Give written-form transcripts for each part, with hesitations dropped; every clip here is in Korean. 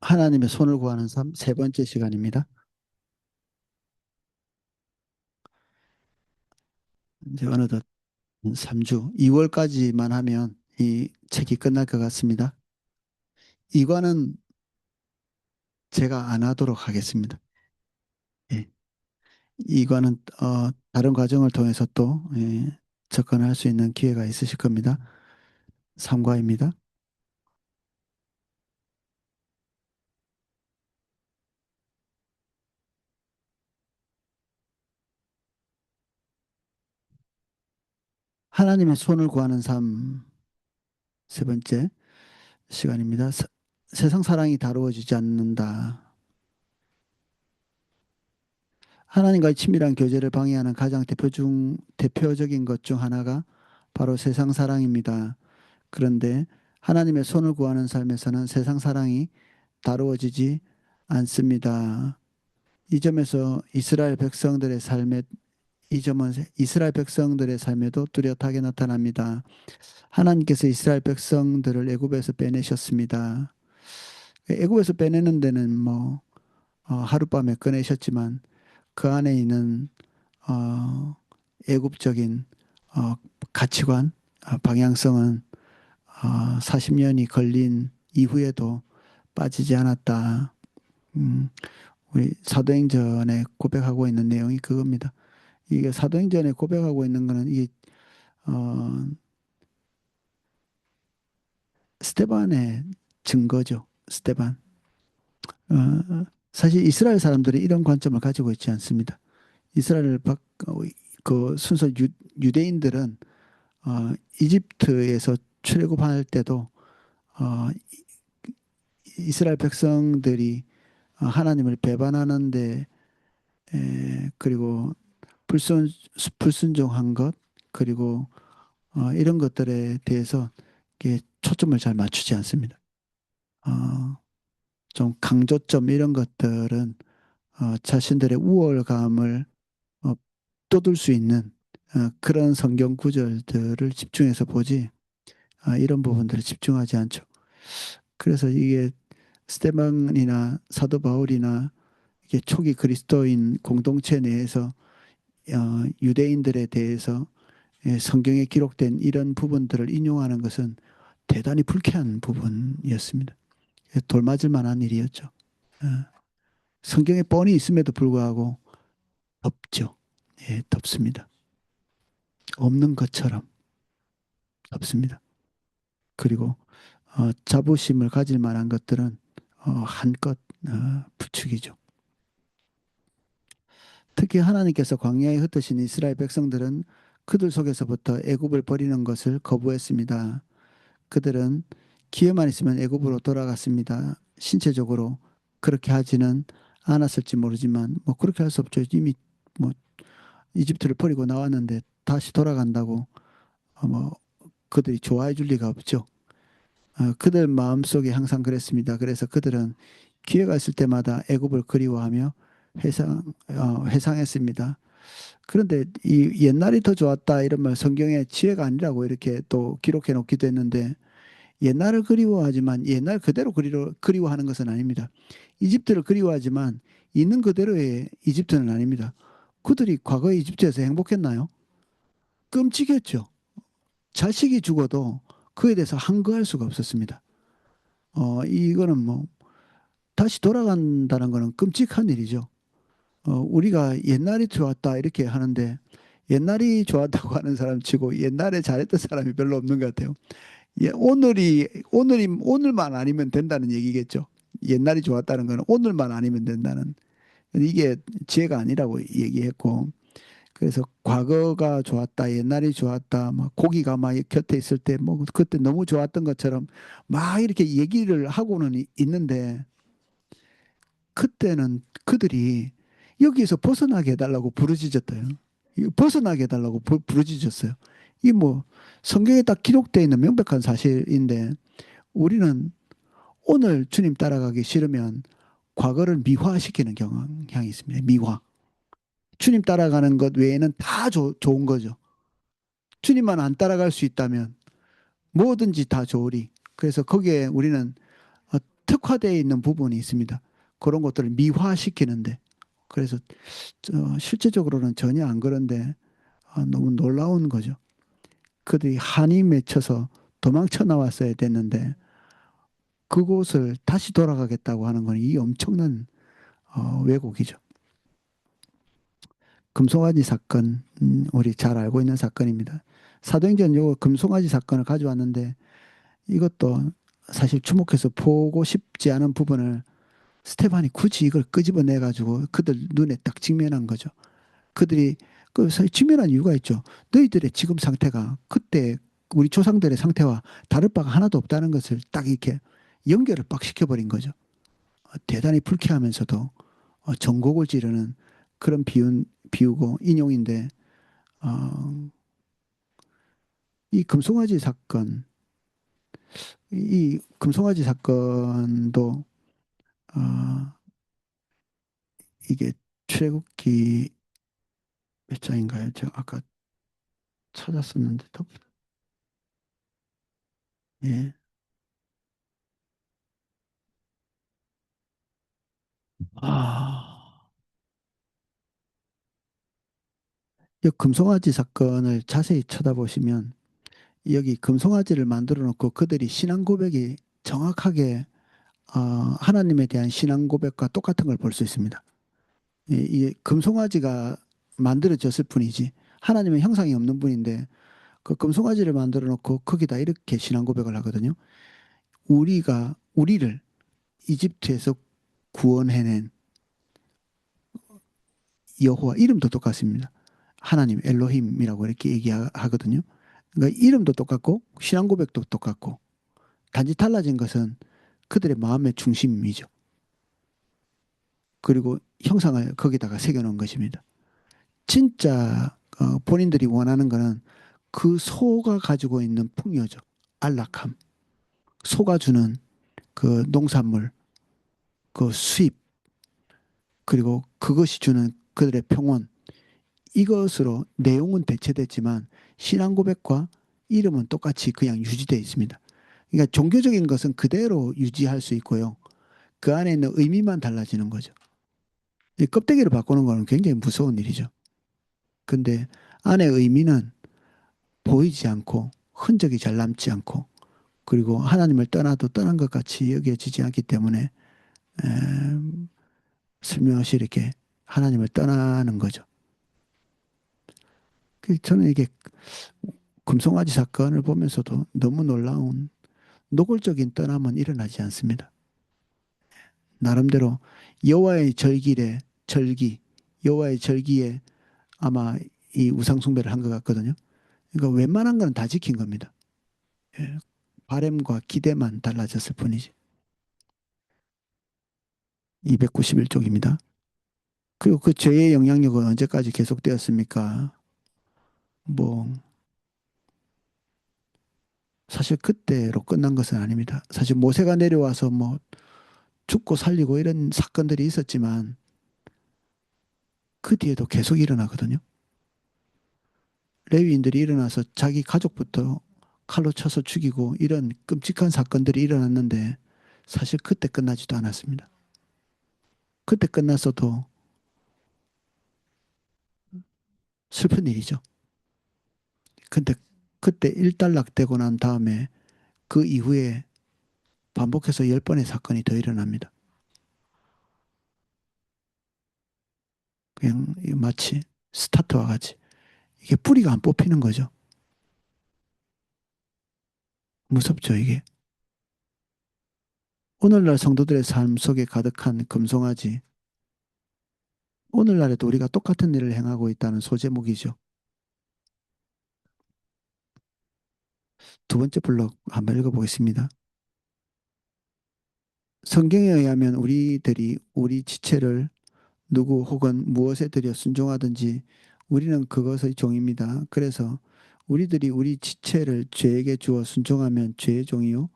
하나님의 손을 구하는 삶 세 번째 시간입니다. 이제 어느덧 3주, 2월까지만 하면 이 책이 끝날 것 같습니다. 이과는 제가 안 하도록 하겠습니다. 예. 이과는 다른 과정을 통해서 또 접근할 수 있는 기회가 있으실 겁니다. 3과입니다. 하나님의 손을 구하는 삶 세 번째 시간입니다. 세상 사랑이 다루어지지 않는다. 하나님과의 친밀한 교제를 방해하는 가장 대표적인 것 중 하나가 바로 세상 사랑입니다. 그런데 하나님의 손을 구하는 삶에서는 세상 사랑이 다루어지지 않습니다. 이 점에서 이 점은 이스라엘 백성들의 삶에도 뚜렷하게 나타납니다. 하나님께서 이스라엘 백성들을 애굽에서 빼내셨습니다. 애굽에서 빼내는 데는 하룻밤에 꺼내셨지만 그 안에 있는 어, 애국적인 어, 가치관, 방향성은 40년이 걸린 이후에도 빠지지 않았다. 음, 우리 사도행전에 고백하고 있는 내용이 그겁니다. 이게 사도행전에 고백하고 있는 거는 이 어, 스테반의 증거죠. 스테반. 사실 이스라엘 사람들이 이런 관점을 가지고 있지 않습니다. 이스라엘 그 순서 유대인들은 이집트에서 출애굽할 때도 어, 이스라엘 백성들이 하나님을 배반하는데 그리고 불순, 불순종한 것 그리고 이런 것들에 대해서 이게 초점을 잘 맞추지 않습니다. 어, 좀 강조점 이런 것들은 자신들의 우월감을 어, 돋울 수 있는 그런 성경 구절들을 집중해서 보지 이런 부분들을 집중하지 않죠. 그래서 이게 스테반이나 사도 바울이나 이게 초기 그리스도인 공동체 내에서 유대인들에 대해서 성경에 기록된 이런 부분들을 인용하는 것은 대단히 불쾌한 부분이었습니다. 돌맞을 만한 일이었죠. 어, 성경에 뻔히 있음에도 불구하고 덥죠. 예, 덥습니다. 없는 것처럼 덥습니다. 그리고 자부심을 가질 만한 것들은 한껏 부추기죠. 특히 하나님께서 광야에 흩으신 이스라엘 백성들은 그들 속에서부터 애굽을 버리는 것을 거부했습니다. 그들은 기회만 있으면 애굽으로 돌아갔습니다. 신체적으로 그렇게 하지는 않았을지 모르지만 뭐 그렇게 할 수 없죠. 이미 뭐 이집트를 버리고 나왔는데 다시 돌아간다고 뭐 그들이 좋아해 줄 리가 없죠. 그들 마음속에 항상 그랬습니다. 그래서 그들은 기회가 있을 때마다 애굽을 그리워하며 회상했습니다. 그런데 이 옛날이 더 좋았다 이런 말 성경에 지혜가 아니라고 이렇게 또 기록해 놓기도 했는데 옛날을 그리워하지만 옛날 그대로 그리워하는 것은 아닙니다. 이집트를 그리워하지만 있는 그대로의 이집트는 아닙니다. 그들이 과거의 이집트에서 행복했나요? 끔찍했죠. 자식이 죽어도 그에 대해서 항거할 수가 없었습니다. 이거는 뭐 다시 돌아간다는 거는 끔찍한 일이죠. 우리가 옛날이 좋았다 이렇게 하는데 옛날이 좋았다고 하는 사람 치고 옛날에 잘했던 사람이 별로 없는 것 같아요. 예, 오늘만 아니면 된다는 얘기겠죠. 옛날이 좋았다는 거는 오늘만 아니면 된다는. 이게 지혜가 아니라고 얘기했고, 그래서 과거가 좋았다, 옛날이 좋았다, 막 고기가 막 곁에 있을 때, 뭐 그때 너무 좋았던 것처럼 막 이렇게 얘기를 하고는 있는데, 그때는 그들이 여기에서 벗어나게 해달라고 부르짖었대요. 벗어나게 해달라고 부르짖었어요. 이 뭐 성경에 딱 기록되어 있는 명백한 사실인데 우리는 오늘 주님 따라가기 싫으면 과거를 미화시키는 경향이 있습니다. 미화. 주님 따라가는 것 외에는 다 좋은 거죠. 주님만 안 따라갈 수 있다면 뭐든지 다 좋으리. 그래서 거기에 우리는 특화되어 있는 부분이 있습니다. 그런 것들을 미화시키는데. 그래서 실제적으로는 전혀 안 그런데 너무 놀라운 거죠. 그들이 한이 맺혀서 도망쳐 나왔어야 됐는데 그곳을 다시 돌아가겠다고 하는 건 이 엄청난 왜곡이죠. 금송아지 사건, 우리 잘 알고 있는 사건입니다. 사도행전 요 금송아지 사건을 가져왔는데 이것도 사실 주목해서 보고 싶지 않은 부분을 스테반이 굳이 이걸 끄집어내 가지고 그들 눈에 딱 직면한 거죠. 그들이 직면한 이유가 있죠. 너희들의 지금 상태가 그때 우리 조상들의 상태와 다를 바가 하나도 없다는 것을 딱 이렇게 연결을 빡 시켜버린 거죠. 대단히 불쾌하면서도 전곡을 지르는 그런 비유고 인용인데 어, 이 금송아지 사건, 이 금송아지 사건도 어, 이게 출애굽기 몇 장인가요? 제가 아까 찾았었는데 예. 아, 이 금송아지 사건을 자세히 쳐다보시면 여기 금송아지를 만들어 놓고 그들이 신앙 고백이 정확하게 하나님에 대한 신앙 고백과 똑같은 걸 볼 수 있습니다. 이 금송아지가 만들어졌을 뿐이지 하나님의 형상이 없는 분인데 그 금송아지를 만들어 놓고 거기다 이렇게 신앙 고백을 하거든요. 우리를 이집트에서 구원해낸 여호와 이름도 똑같습니다. 하나님 엘로힘이라고 이렇게 얘기하거든요. 그러니까 이름도 똑같고 신앙 고백도 똑같고 단지 달라진 것은 그들의 마음의 중심이죠. 그리고 형상을 거기다가 새겨놓은 것입니다. 진짜 본인들이 원하는 것은 그 소가 가지고 있는 풍요죠. 안락함. 소가 주는 그 농산물, 그 수입, 그리고 그것이 주는 그들의 평온. 이것으로 내용은 대체됐지만 신앙 고백과 이름은 똑같이 그냥 유지되어 있습니다. 그러니까 종교적인 것은 그대로 유지할 수 있고요. 그 안에 있는 의미만 달라지는 거죠. 이 껍데기를 바꾸는 거는 굉장히 무서운 일이죠. 근데 안에 의미는 보이지 않고 흔적이 잘 남지 않고 그리고 하나님을 떠나도 떠난 것 같이 여겨지지 않기 때문에 에, 슬며시 이렇게 하나님을 떠나는 거죠. 저는 이게 금송아지 사건을 보면서도 너무 놀라운 노골적인 떠남은 일어나지 않습니다. 나름대로 여호와의 절기래 절기 여호와의 절기에 아마 이 우상 숭배를 한 것 같거든요. 그러니까 웬만한 건 다 지킨 겁니다. 예. 바램과 기대만 달라졌을 뿐이지. 291쪽입니다. 그리고 그 죄의 영향력은 언제까지 계속되었습니까? 뭐 사실 그때로 끝난 것은 아닙니다. 사실 모세가 내려와서 뭐 죽고 살리고 이런 사건들이 있었지만 그 뒤에도 계속 일어나거든요. 레위인들이 일어나서 자기 가족부터 칼로 쳐서 죽이고 이런 끔찍한 사건들이 일어났는데 사실 그때 끝나지도 않았습니다. 그때 끝났어도 슬픈 일이죠. 근데 그때 일단락되고 난 다음에 그 이후에 반복해서 10번의 사건이 더 일어납니다. 그냥 마치 스타트와 같이. 이게 뿌리가 안 뽑히는 거죠. 무섭죠, 이게. 오늘날 성도들의 삶 속에 가득한 금송아지. 오늘날에도 우리가 똑같은 일을 행하고 있다는 소제목이죠. 두 번째 블록 한번 읽어보겠습니다. 성경에 의하면 우리들이 우리 지체를 누구 혹은 무엇에 들여 순종하든지 우리는 그것의 종입니다. 그래서 우리들이 우리 지체를 죄에게 주어 순종하면 죄의 종이요.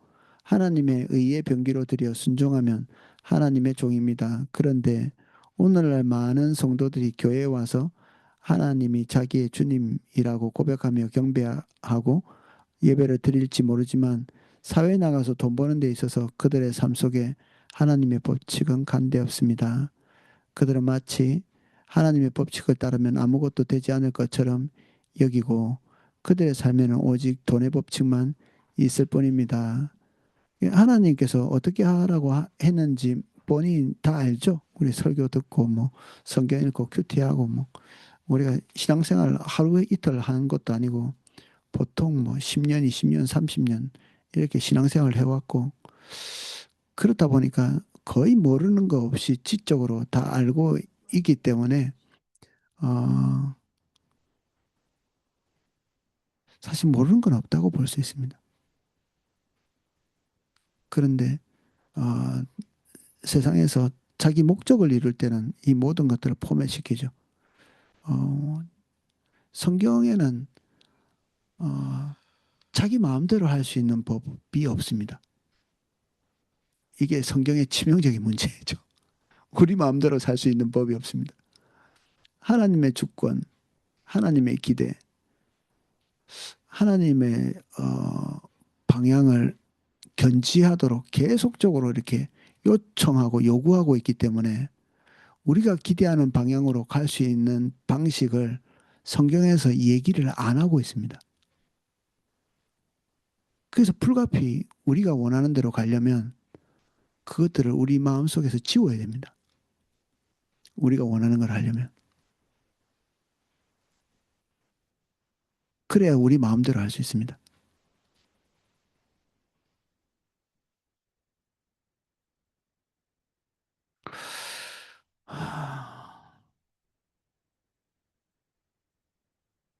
하나님의 의의 병기로 들여 순종하면 하나님의 종입니다. 그런데 오늘날 많은 성도들이 교회에 와서 하나님이 자기의 주님이라고 고백하며 경배하고 예배를 드릴지 모르지만 사회에 나가서 돈 버는 데 있어서 그들의 삶 속에 하나님의 법칙은 간대없습니다. 그들은 마치 하나님의 법칙을 따르면 아무것도 되지 않을 것처럼 여기고 그들의 삶에는 오직 돈의 법칙만 있을 뿐입니다. 하나님께서 어떻게 하라고 했는지 본인 다 알죠. 우리 설교 듣고 뭐 성경 읽고 큐티하고 뭐 우리가 신앙생활 하루 이틀 하는 것도 아니고 보통 뭐 10년, 20년, 30년 이렇게 신앙생활을 해왔고 그렇다 보니까 거의 모르는 거 없이 지적으로 다 알고 있기 때문에 어, 사실 모르는 건 없다고 볼 수 있습니다. 그런데 어, 세상에서 자기 목적을 이룰 때는 이 모든 것들을 포괄시키죠. 어, 성경에는 어, 자기 마음대로 할 수 있는 법이 없습니다. 이게 성경의 치명적인 문제죠. 우리 마음대로 살 수 있는 법이 없습니다. 하나님의 주권, 하나님의 기대, 하나님의 방향을 견지하도록 계속적으로 이렇게 요청하고 요구하고 있기 때문에 우리가 기대하는 방향으로 갈 수 있는 방식을 성경에서 얘기를 안 하고 있습니다. 그래서 불가피 우리가 원하는 대로 가려면 그것들을 우리 마음속에서 지워야 됩니다. 우리가 원하는 걸 하려면. 그래야 우리 마음대로 할 수 있습니다.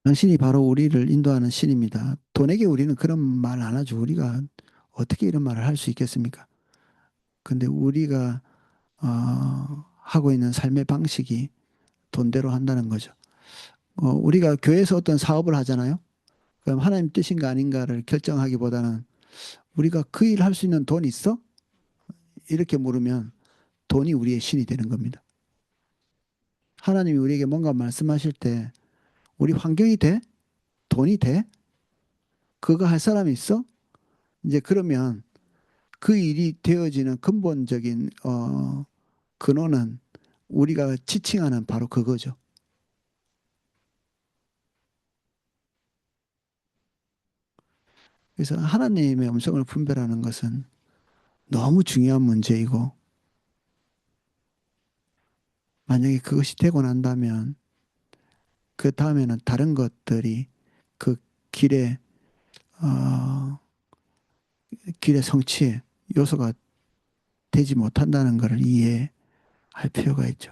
당신이 바로 우리를 인도하는 신입니다. 돈에게 우리는 그런 말 안 하죠. 우리가 어떻게 이런 말을 할 수 있겠습니까? 근데 우리가 하고 있는 삶의 방식이 돈대로 한다는 거죠. 우리가 교회에서 어떤 사업을 하잖아요. 그럼 하나님 뜻인가 아닌가를 결정하기보다는 우리가 그 일 할 수 있는 돈 있어? 이렇게 물으면 돈이 우리의 신이 되는 겁니다. 하나님이 우리에게 뭔가 말씀하실 때 우리 환경이 돼? 돈이 돼? 그거 할 사람이 있어? 이제 그러면 그 일이 되어지는 근본적인 근원은 우리가 지칭하는 바로 그거죠. 그래서 하나님의 음성을 분별하는 것은 너무 중요한 문제이고 만약에 그것이 되고 난다면 그 다음에는 다른 것들이 그 길에 어, 길의 성취에 요소가 되지 못한다는 것을 이해할 필요가 있죠.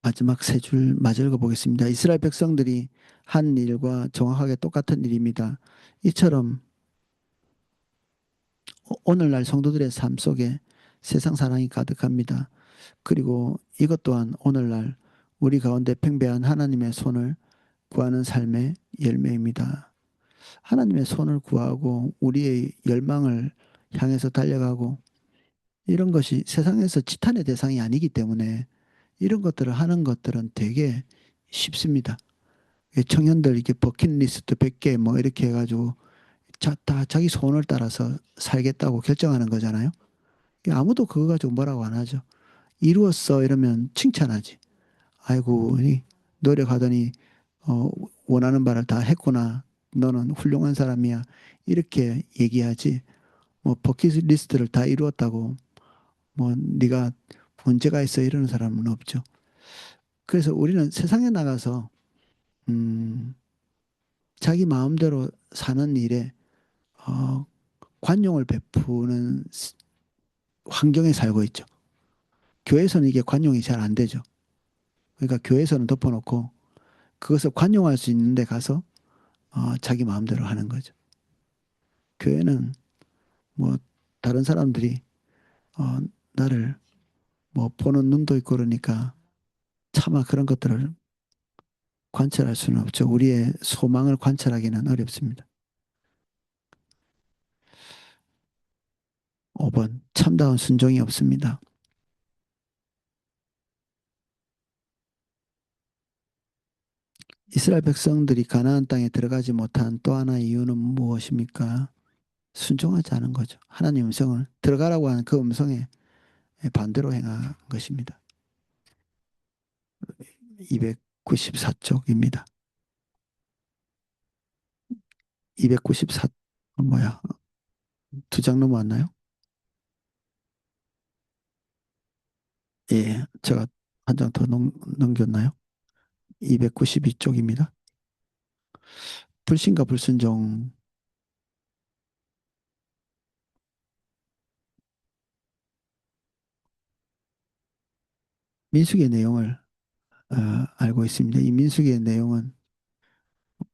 마지막 세 줄 마저 읽어보겠습니다. 이스라엘 백성들이 한 일과 정확하게 똑같은 일입니다. 이처럼 오늘날 성도들의 삶 속에 세상 사랑이 가득합니다. 그리고 이것 또한 오늘날 우리 가운데 팽배한 하나님의 손을 구하는 삶의 열매입니다. 하나님의 손을 구하고 우리의 열망을 향해서 달려가고 이런 것이 세상에서 지탄의 대상이 아니기 때문에 이런 것들을 하는 것들은 되게 쉽습니다. 청년들 이렇게 버킷리스트 100개 뭐 이렇게 해가지고 다 자기 소원을 따라서 살겠다고 결정하는 거잖아요. 아무도 그거 가지고 뭐라고 안 하죠. 이루었어 이러면 칭찬하지. 아이고 노력하더니 어, 원하는 바를 다 했구나. 너는 훌륭한 사람이야. 이렇게 얘기하지. 뭐 버킷리스트를 다 이루었다고 뭐 네가 문제가 있어 이러는 사람은 없죠. 그래서 우리는 세상에 나가서 음, 자기 마음대로 사는 일에 어, 관용을 베푸는 환경에 살고 있죠. 교회에서는 이게 관용이 잘 안 되죠. 그러니까 교회에서는 덮어놓고 그것을 관용할 수 있는 데 가서 자기 마음대로 하는 거죠. 교회는 뭐 다른 사람들이 어, 나를 뭐 보는 눈도 있고 그러니까 차마 그런 것들을 관찰할 수는 없죠. 우리의 소망을 관찰하기는 어렵습니다. 5번 참다운 순종이 없습니다. 이스라엘 백성들이 가나안 땅에 들어가지 못한 또 하나의 이유는 무엇입니까? 순종하지 않은 거죠. 하나님 음성을 들어가라고 하는 그 음성에 반대로 행한 것입니다. 294쪽입니다. 294, 뭐야, 두 장 넘어왔나요? 예, 제가 한 장 더 넘겼나요? 292쪽입니다. 불신과 불순종, 민수기의 내용을 알고 있습니다. 이 민수기의 내용은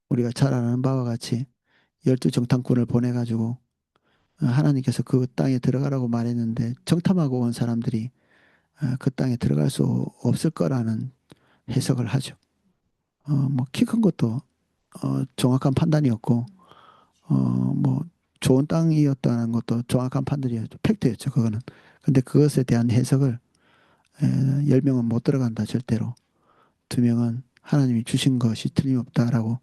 우리가 잘 아는 바와 같이 열두 정탐꾼을 보내가지고 하나님께서 그 땅에 들어가라고 말했는데 정탐하고 온 사람들이 그 땅에 들어갈 수 없을 거라는 해석을 하죠. 뭐 키 큰 것도 정확한 판단이었고 뭐 좋은 땅이었다는 것도 정확한 판단이었죠. 팩트였죠. 그거는. 근데 그것에 대한 해석을 10명은 못 들어간다 절대로. 2명은 하나님이 주신 것이 틀림없다라고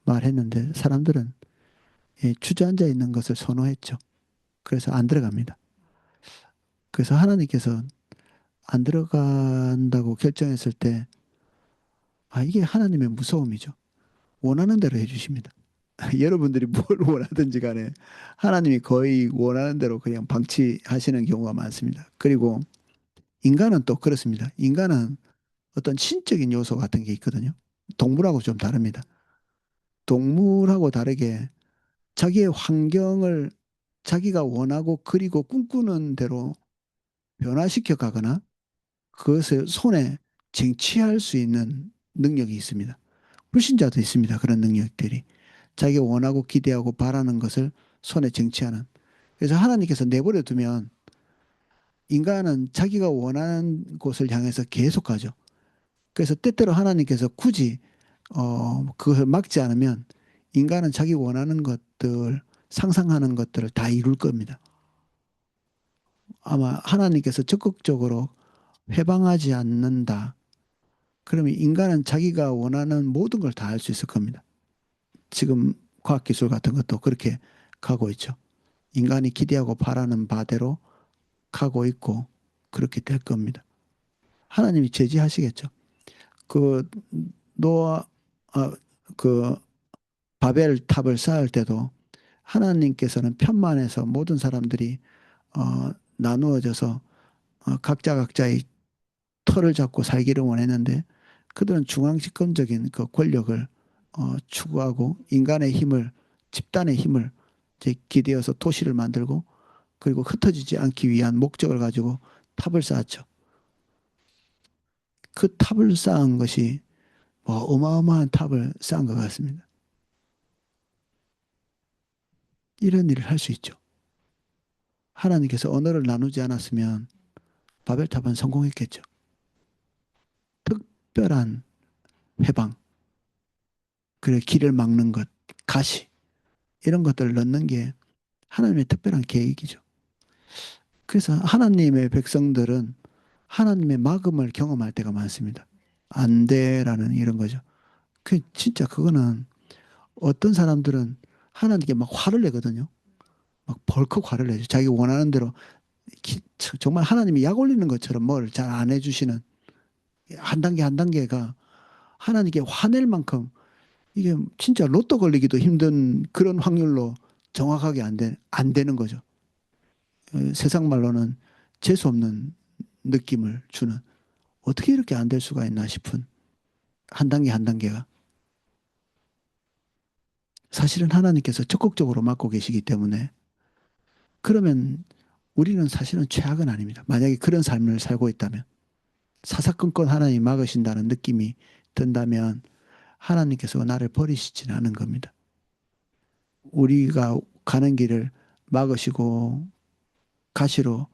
말했는데 사람들은 주저앉아 있는 것을 선호했죠. 그래서 안 들어갑니다. 그래서 하나님께서 안 들어간다고 결정했을 때, 이게 하나님의 무서움이죠. 원하는 대로 해주십니다. 여러분들이 뭘 원하든지 간에 하나님이 거의 원하는 대로 그냥 방치하시는 경우가 많습니다. 그리고 인간은 또 그렇습니다. 인간은 어떤 신적인 요소 같은 게 있거든요. 동물하고 좀 다릅니다. 동물하고 다르게 자기의 환경을 자기가 원하고 그리고 꿈꾸는 대로 변화시켜 가거나 그것을 손에 쟁취할 수 있는 능력이 있습니다. 불신자도 있습니다. 그런 능력들이. 자기가 원하고 기대하고 바라는 것을 손에 쟁취하는. 그래서 하나님께서 내버려 두면 인간은 자기가 원하는 곳을 향해서 계속 가죠. 그래서 때때로 하나님께서 굳이 그것을 막지 않으면 인간은 자기 원하는 것들, 상상하는 것들을 다 이룰 겁니다. 아마 하나님께서 적극적으로 회방하지 않는다. 그러면 인간은 자기가 원하는 모든 걸 다 할 수 있을 겁니다. 지금 과학기술 같은 것도 그렇게 가고 있죠. 인간이 기대하고 바라는 바대로 가고 있고 그렇게 될 겁니다. 하나님이 제지하시겠죠. 그 노아 그 바벨 탑을 쌓을 때도 하나님께서는 편만해서 모든 사람들이 나누어져서 각자 각자의 터를 잡고 살기를 원했는데 그들은 중앙 집권적인 그 권력을 추구하고 인간의 힘을 집단의 힘을 이제 기대어서 도시를 만들고 그리고 흩어지지 않기 위한 목적을 가지고 탑을 쌓았죠. 그 탑을 쌓은 것이 뭐 어마어마한 탑을 쌓은 것 같습니다. 이런 일을 할 수 있죠. 하나님께서 언어를 나누지 않았으면 바벨탑은 성공했겠죠. 특별한 해방, 그래 길을 막는 것, 가시 이런 것들을 넣는 게 하나님의 특별한 계획이죠. 그래서 하나님의 백성들은 하나님의 막음을 경험할 때가 많습니다. 안 돼라는 이런 거죠. 그 진짜 그거는 어떤 사람들은 하나님께 막 화를 내거든요. 막 벌컥 화를 내죠. 자기 원하는 대로 정말 하나님이 약 올리는 것처럼 뭘 잘 안 해주시는 한 단계 한 단계가 하나님께 화낼 만큼 이게 진짜 로또 걸리기도 힘든 그런 확률로 정확하게 안 되는 거죠. 세상 말로는 재수 없는 느낌을 주는 어떻게 이렇게 안 될 수가 있나 싶은 한 단계 한 단계가 사실은 하나님께서 적극적으로 맡고 계시기 때문에 그러면 우리는 사실은 최악은 아닙니다. 만약에 그런 삶을 살고 있다면 사사건건 하나님이 막으신다는 느낌이 든다면 하나님께서 나를 버리시지는 않은 겁니다. 우리가 가는 길을 막으시고 가시로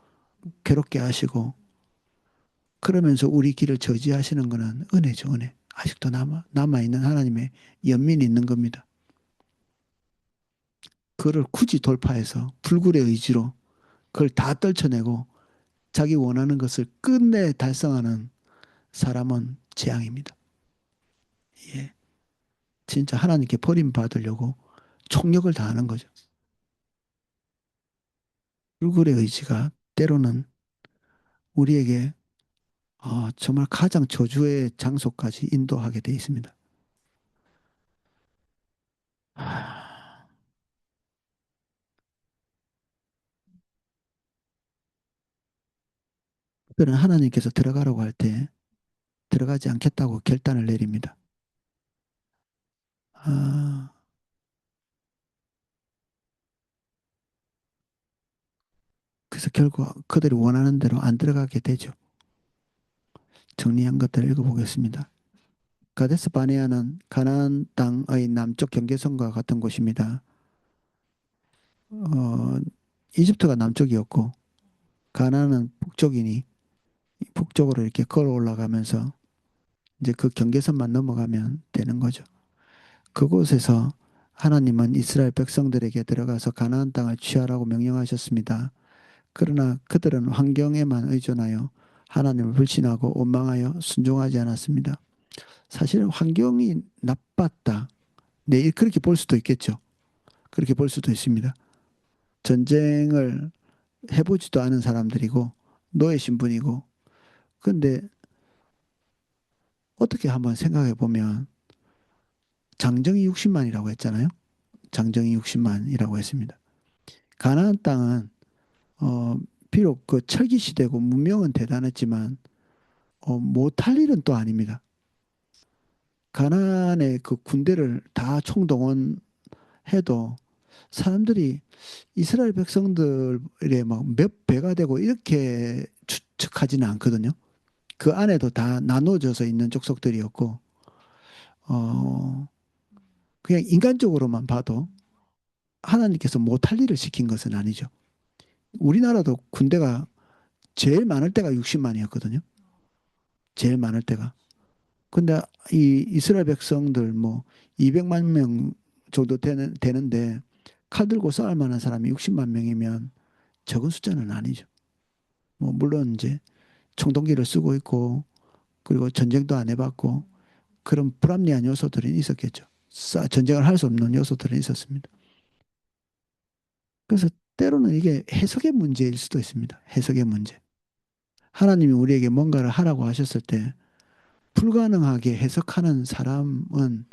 괴롭게 하시고 그러면서 우리 길을 저지하시는 것은 은혜죠, 은혜. 아직도 남아있는 하나님의 연민이 있는 겁니다. 그를 굳이 돌파해서 불굴의 의지로 그걸 다 떨쳐내고 자기 원하는 것을 끝내 달성하는 사람은 재앙입니다. 예. 진짜 하나님께 버림받으려고 총력을 다하는 거죠. 불굴의 의지가 때로는 우리에게 정말 가장 저주의 장소까지 인도하게 돼 있습니다. 아, 그는 하나님께서 들어가라고 할 때 들어가지 않겠다고 결단을 내립니다. 아, 그래서 결국 그들이 원하는 대로 안 들어가게 되죠. 정리한 것들을 읽어보겠습니다. 가데스 바네아는 가나안 땅의 남쪽 경계선과 같은 곳입니다. 어, 이집트가 남쪽이었고 가나안은 북쪽이니 북쪽으로 이렇게 걸어 올라가면서 이제 그 경계선만 넘어가면 되는 거죠. 그곳에서 하나님은 이스라엘 백성들에게 들어가서 가나안 땅을 취하라고 명령하셨습니다. 그러나 그들은 환경에만 의존하여 하나님을 불신하고 원망하여 순종하지 않았습니다. 사실 환경이 나빴다. 네, 그렇게 볼 수도 있겠죠. 그렇게 볼 수도 있습니다. 전쟁을 해보지도 않은 사람들이고 노예 신분이고 근데 어떻게 한번 생각해 보면 장정이 60만이라고 했잖아요. 장정이 60만이라고 했습니다. 가나안 땅은 어, 비록 그 철기 시대고 문명은 대단했지만 못할 일은 또 아닙니다. 가나안의 그 군대를 다 총동원해도 사람들이 이스라엘 백성들의 막 몇 배가 되고 이렇게 추측하지는 않거든요. 그 안에도 다 나눠져서 있는 족속들이었고, 어, 그냥 인간적으로만 봐도 하나님께서 못할 일을 시킨 것은 아니죠. 우리나라도 군대가 제일 많을 때가 60만이었거든요. 제일 많을 때가. 근데 이 이스라엘 백성들 뭐 200만 명 정도 되는데 칼 들고 싸울 만한 사람이 60만 명이면 적은 숫자는 아니죠. 뭐 물론 이제 청동기를 쓰고 있고 그리고 전쟁도 안 해봤고 그런 불합리한 요소들이 있었겠죠. 전쟁을 할 수 없는 요소들은 있었습니다. 그래서 때로는 이게 해석의 문제일 수도 있습니다. 해석의 문제. 하나님이 우리에게 뭔가를 하라고 하셨을 때 불가능하게 해석하는 사람은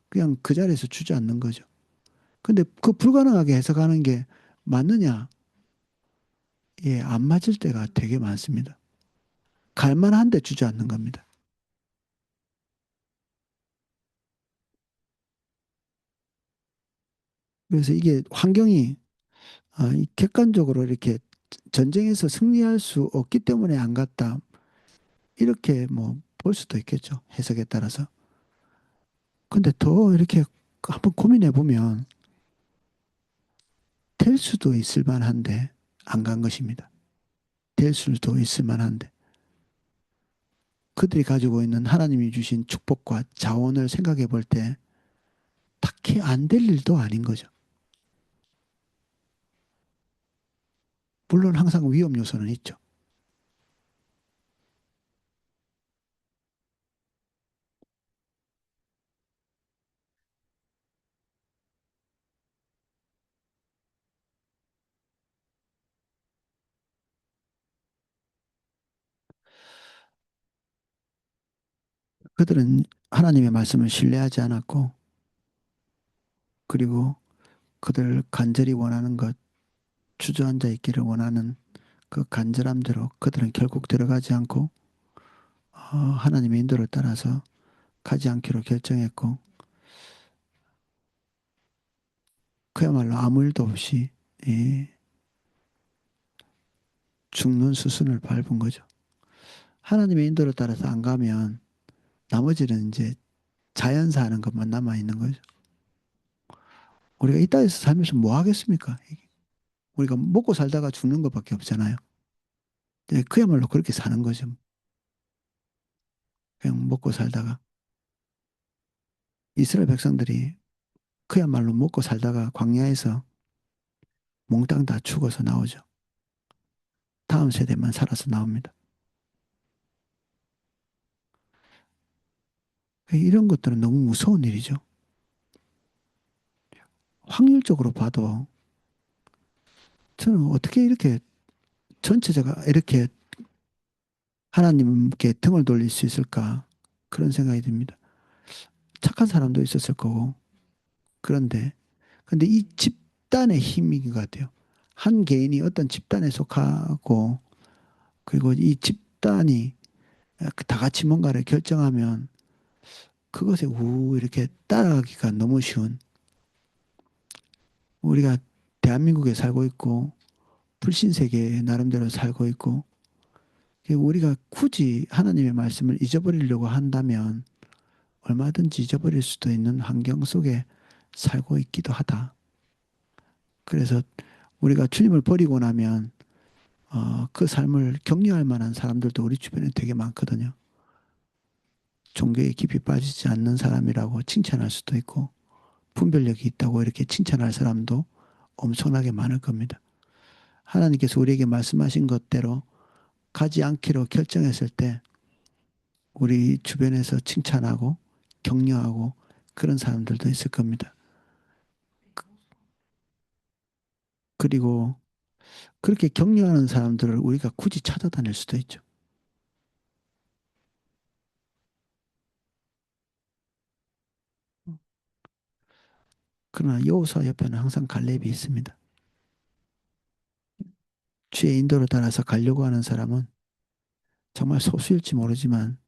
그냥 그 자리에서 주저앉는 거죠. 근데 그 불가능하게 해석하는 게 맞느냐? 예, 안 맞을 때가 되게 많습니다. 갈만한데 주저앉는 겁니다. 그래서 이게 환경이 이 객관적으로 이렇게 전쟁에서 승리할 수 없기 때문에 안 갔다. 이렇게 뭐 볼 수도 있겠죠. 해석에 따라서. 근데 더 이렇게 한번 고민해 보면 될 수도 있을 만한데 안 간 것입니다. 될 수도 있을 만한데 그들이 가지고 있는 하나님이 주신 축복과 자원을 생각해 볼 때 딱히 안 될 일도 아닌 거죠. 물론 항상 위험 요소는 있죠. 그들은 하나님의 말씀을 신뢰하지 않았고 그리고 그들 간절히 원하는 것, 주저앉아 있기를 원하는 그 간절함대로 그들은 결국 들어가지 않고 하나님의 인도를 따라서 가지 않기로 결정했고 그야말로 아무 일도 없이 예, 죽는 수순을 밟은 거죠. 하나님의 인도를 따라서 안 가면 나머지는 이제 자연사 하는 것만 남아 있는 거죠. 우리가 이 땅에서 살면서 뭐 하겠습니까? 우리가 먹고 살다가 죽는 것밖에 없잖아요. 네, 그야말로 그렇게 사는 거죠. 그냥 먹고 살다가 이스라엘 백성들이 그야말로 먹고 살다가 광야에서 몽땅 다 죽어서 나오죠. 다음 세대만 살아서 나옵니다. 이런 것들은 너무 무서운 일이죠. 확률적으로 봐도 저는 어떻게 이렇게 전체자가 이렇게 하나님께 등을 돌릴 수 있을까? 그런 생각이 듭니다. 착한 사람도 있었을 거고. 근데 이 집단의 힘인 것 같아요. 한 개인이 어떤 집단에 속하고, 그리고 이 집단이 다 같이 뭔가를 결정하면 그것에 이렇게 따라가기가 너무 쉬운, 우리가 대한민국에 살고 있고 불신세계에 나름대로 살고 있고, 우리가 굳이 하나님의 말씀을 잊어버리려고 한다면 얼마든지 잊어버릴 수도 있는 환경 속에 살고 있기도 하다. 그래서 우리가 주님을 버리고 나면 그 삶을 격려할 만한 사람들도 우리 주변에 되게 많거든요. 종교에 깊이 빠지지 않는 사람이라고 칭찬할 수도 있고, 분별력이 있다고 이렇게 칭찬할 사람도 엄청나게 많을 겁니다. 하나님께서 우리에게 말씀하신 것대로 가지 않기로 결정했을 때 우리 주변에서 칭찬하고 격려하고 그런 사람들도 있을 겁니다. 그리고 그렇게 격려하는 사람들을 우리가 굳이 찾아다닐 수도 있죠. 그러나 여호수아 옆에는 항상 갈렙이 있습니다. 주의 인도를 따라서 가려고 하는 사람은 정말 소수일지 모르지만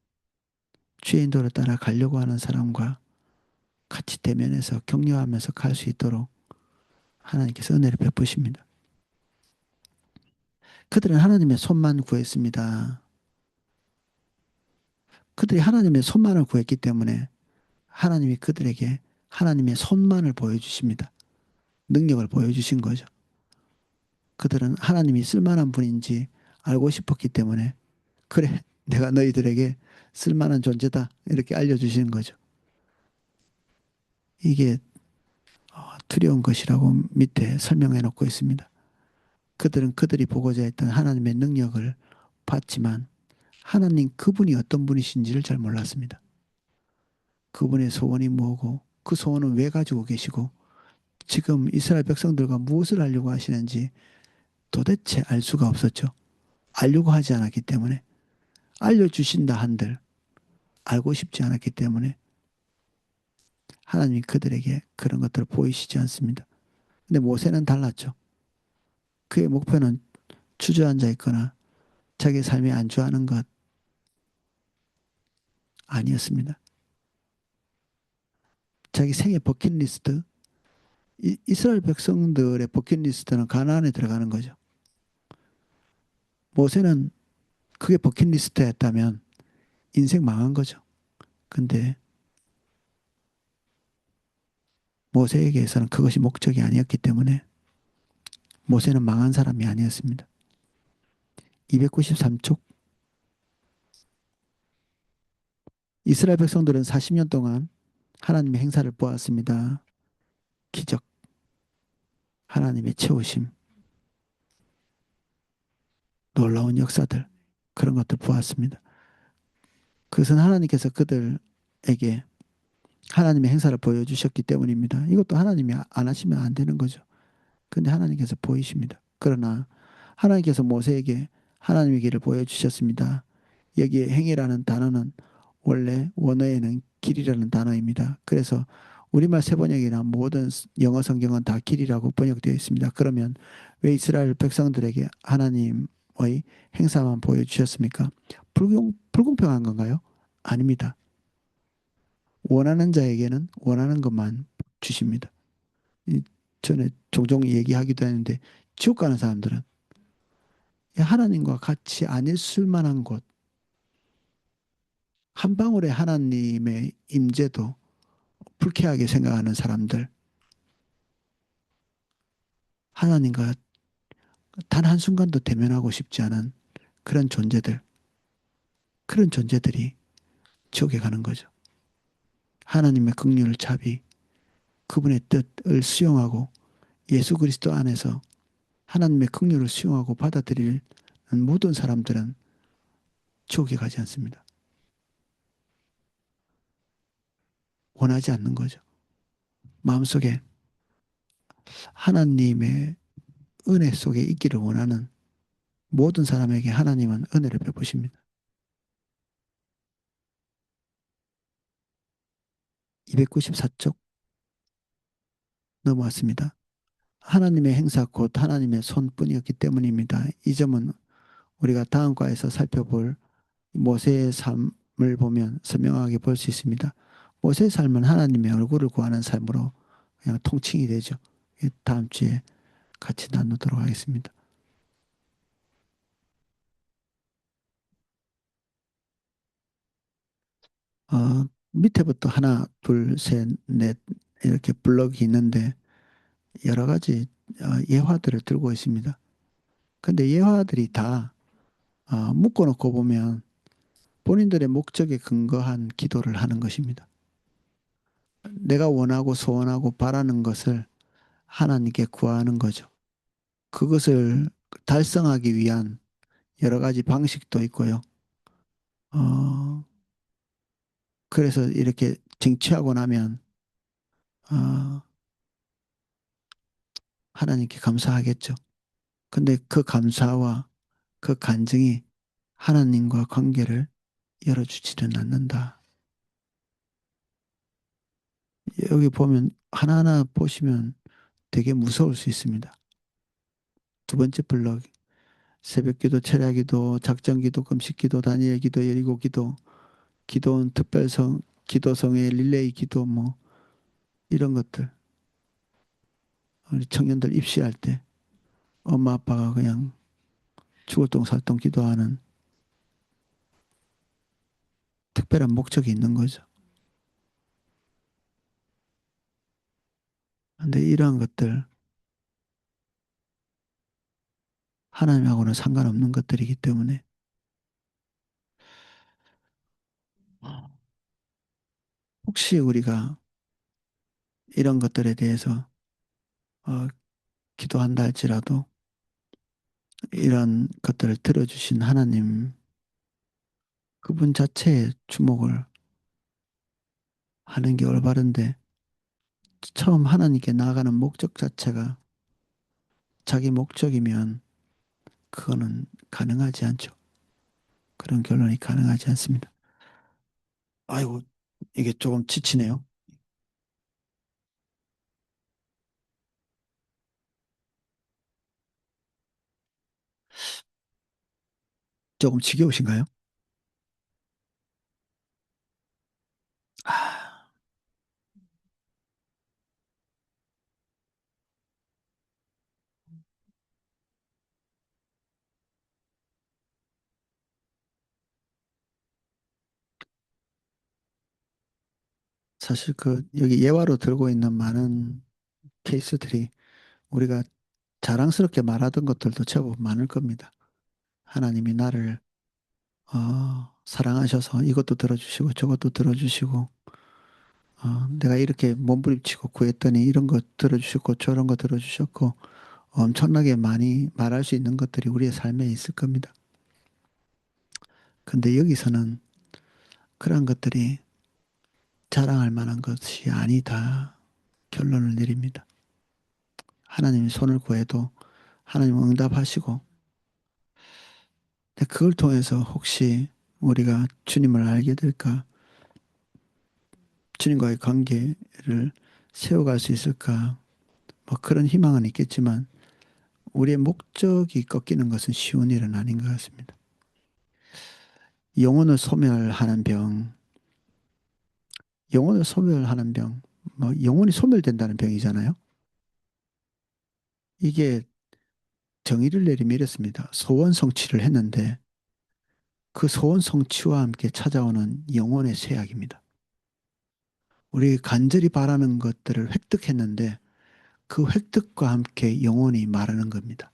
주의 인도를 따라 가려고 하는 사람과 같이 대면해서 격려하면서 갈 수 있도록 하나님께서 은혜를 베푸십니다. 그들은 하나님의 손만 구했습니다. 그들이 하나님의 손만을 구했기 때문에 하나님이 그들에게 하나님의 손만을 보여주십니다. 능력을 보여주신 거죠. 그들은 하나님이 쓸만한 분인지 알고 싶었기 때문에, 그래, 내가 너희들에게 쓸만한 존재다, 이렇게 알려주시는 거죠. 이게 두려운 것이라고 밑에 설명해 놓고 있습니다. 그들은 그들이 보고자 했던 하나님의 능력을 봤지만 하나님 그분이 어떤 분이신지를 잘 몰랐습니다. 그분의 소원이 뭐고 그 소원은 왜 가지고 계시고 지금 이스라엘 백성들과 무엇을 하려고 하시는지 도대체 알 수가 없었죠. 알려고 하지 않았기 때문에, 알려주신다 한들 알고 싶지 않았기 때문에 하나님이 그들에게 그런 것들을 보이시지 않습니다. 근데 모세는 달랐죠. 그의 목표는 주저앉아 있거나 자기 삶에 안주하는 것 아니었습니다. 자기 생애 버킷리스트, 이스라엘 백성들의 버킷리스트는 가나안에 들어가는 거죠. 모세는 그게 버킷리스트였다면 인생 망한 거죠. 근데 모세에게서는 그것이 목적이 아니었기 때문에 모세는 망한 사람이 아니었습니다. 293쪽. 이스라엘 백성들은 40년 동안 하나님의 행사를 보았습니다. 기적, 하나님의 채우심, 놀라운 역사들, 그런 것들 보았습니다. 그것은 하나님께서 그들에게 하나님의 행사를 보여주셨기 때문입니다. 이것도 하나님이 안 하시면 안 되는 거죠. 근데 하나님께서 보이십니다. 그러나 하나님께서 모세에게 하나님의 길을 보여주셨습니다. 여기에 행이라는 단어는 원래 원어에는 길이라는 단어입니다. 그래서 우리말 세번역이나 모든 영어 성경은 다 길이라고 번역되어 있습니다. 그러면 왜 이스라엘 백성들에게 하나님의 행사만 보여주셨습니까? 불공평한 건가요? 아닙니다. 원하는 자에게는 원하는 것만 주십니다. 전에 종종 얘기하기도 했는데 지옥 가는 사람들은 하나님과 같이 안 있을 만한 곳, 한 방울의 하나님의 임재도 불쾌하게 생각하는 사람들, 하나님과 단 한순간도 대면하고 싶지 않은 그런 존재들, 그런 존재들이 지옥에 가는 거죠. 하나님의 긍휼을 자비, 그분의 뜻을 수용하고 예수 그리스도 안에서 하나님의 긍휼을 수용하고 받아들이는 모든 사람들은 지옥에 가지 않습니다. 원하지 않는 거죠. 마음속에 하나님의 은혜 속에 있기를 원하는 모든 사람에게 하나님은 은혜를 베푸십니다. 294쪽 넘어왔습니다. 하나님의 행사 곧 하나님의 손뿐이었기 때문입니다. 이 점은 우리가 다음 과에서 살펴볼 모세의 삶을 보면 선명하게 볼 수 있습니다. 모세의 삶은 하나님의 얼굴을 구하는 삶으로 그냥 통칭이 되죠. 다음 주에 같이 나누도록 하겠습니다. 밑에부터 하나, 둘, 셋, 넷 이렇게 블럭이 있는데 여러 가지 예화들을 들고 있습니다. 근데 예화들이 다 묶어놓고 보면 본인들의 목적에 근거한 기도를 하는 것입니다. 내가 원하고 소원하고 바라는 것을 하나님께 구하는 거죠. 그것을 달성하기 위한 여러 가지 방식도 있고요. 어, 그래서 이렇게 쟁취하고 나면 어, 하나님께 감사하겠죠. 근데 그 감사와 그 간증이 하나님과 관계를 열어주지는 않는다. 여기 보면 하나하나 보시면 되게 무서울 수 있습니다. 두 번째 블록 새벽기도, 철야기도, 작전기도, 금식기도, 다니엘기도, 예리고기도, 기도원 특별성, 기도성의 릴레이 기도 뭐 이런 것들 우리 청년들 입시할 때 엄마 아빠가 그냥 죽을 똥살똥 기도하는 특별한 목적이 있는 거죠. 근데 이러한 것들 하나님하고는 상관없는 것들이기 때문에 혹시 우리가 이런 것들에 대해서 어, 기도한다 할지라도 이런 것들을 들어주신 하나님 그분 자체에 주목을 하는 게 올바른데 처음 하나님께 나아가는 목적 자체가 자기 목적이면 그거는 가능하지 않죠. 그런 결론이 가능하지 않습니다. 아이고, 이게 조금 지치네요. 조금 지겨우신가요? 아, 사실 여기 예화로 들고 있는 많은 케이스들이 우리가 자랑스럽게 말하던 것들도 제법 많을 겁니다. 하나님이 나를 사랑하셔서 이것도 들어주시고 저것도 들어주시고 내가 이렇게 몸부림치고 구했더니 이런 거 들어주셨고 저런 거 들어주셨고 엄청나게 많이 말할 수 있는 것들이 우리의 삶에 있을 겁니다. 근데 여기서는 그런 것들이 자랑할 만한 것이 아니다. 결론을 내립니다. 하나님이 손을 구해도 하나님 응답하시고 근데 그걸 통해서 혹시 우리가 주님을 알게 될까? 주님과의 관계를 세워갈 수 있을까? 뭐 그런 희망은 있겠지만 우리의 목적이 꺾이는 것은 쉬운 일은 아닌 것 같습니다. 영혼을 소멸하는 병, 영혼을 소멸하는 병, 뭐 영혼이 소멸된다는 병이잖아요. 이게 정의를 내리면 이렇습니다. 소원 성취를 했는데 그 소원 성취와 함께 찾아오는 영혼의 쇠약입니다. 우리 간절히 바라는 것들을 획득했는데 그 획득과 함께 영혼이 마르는 겁니다.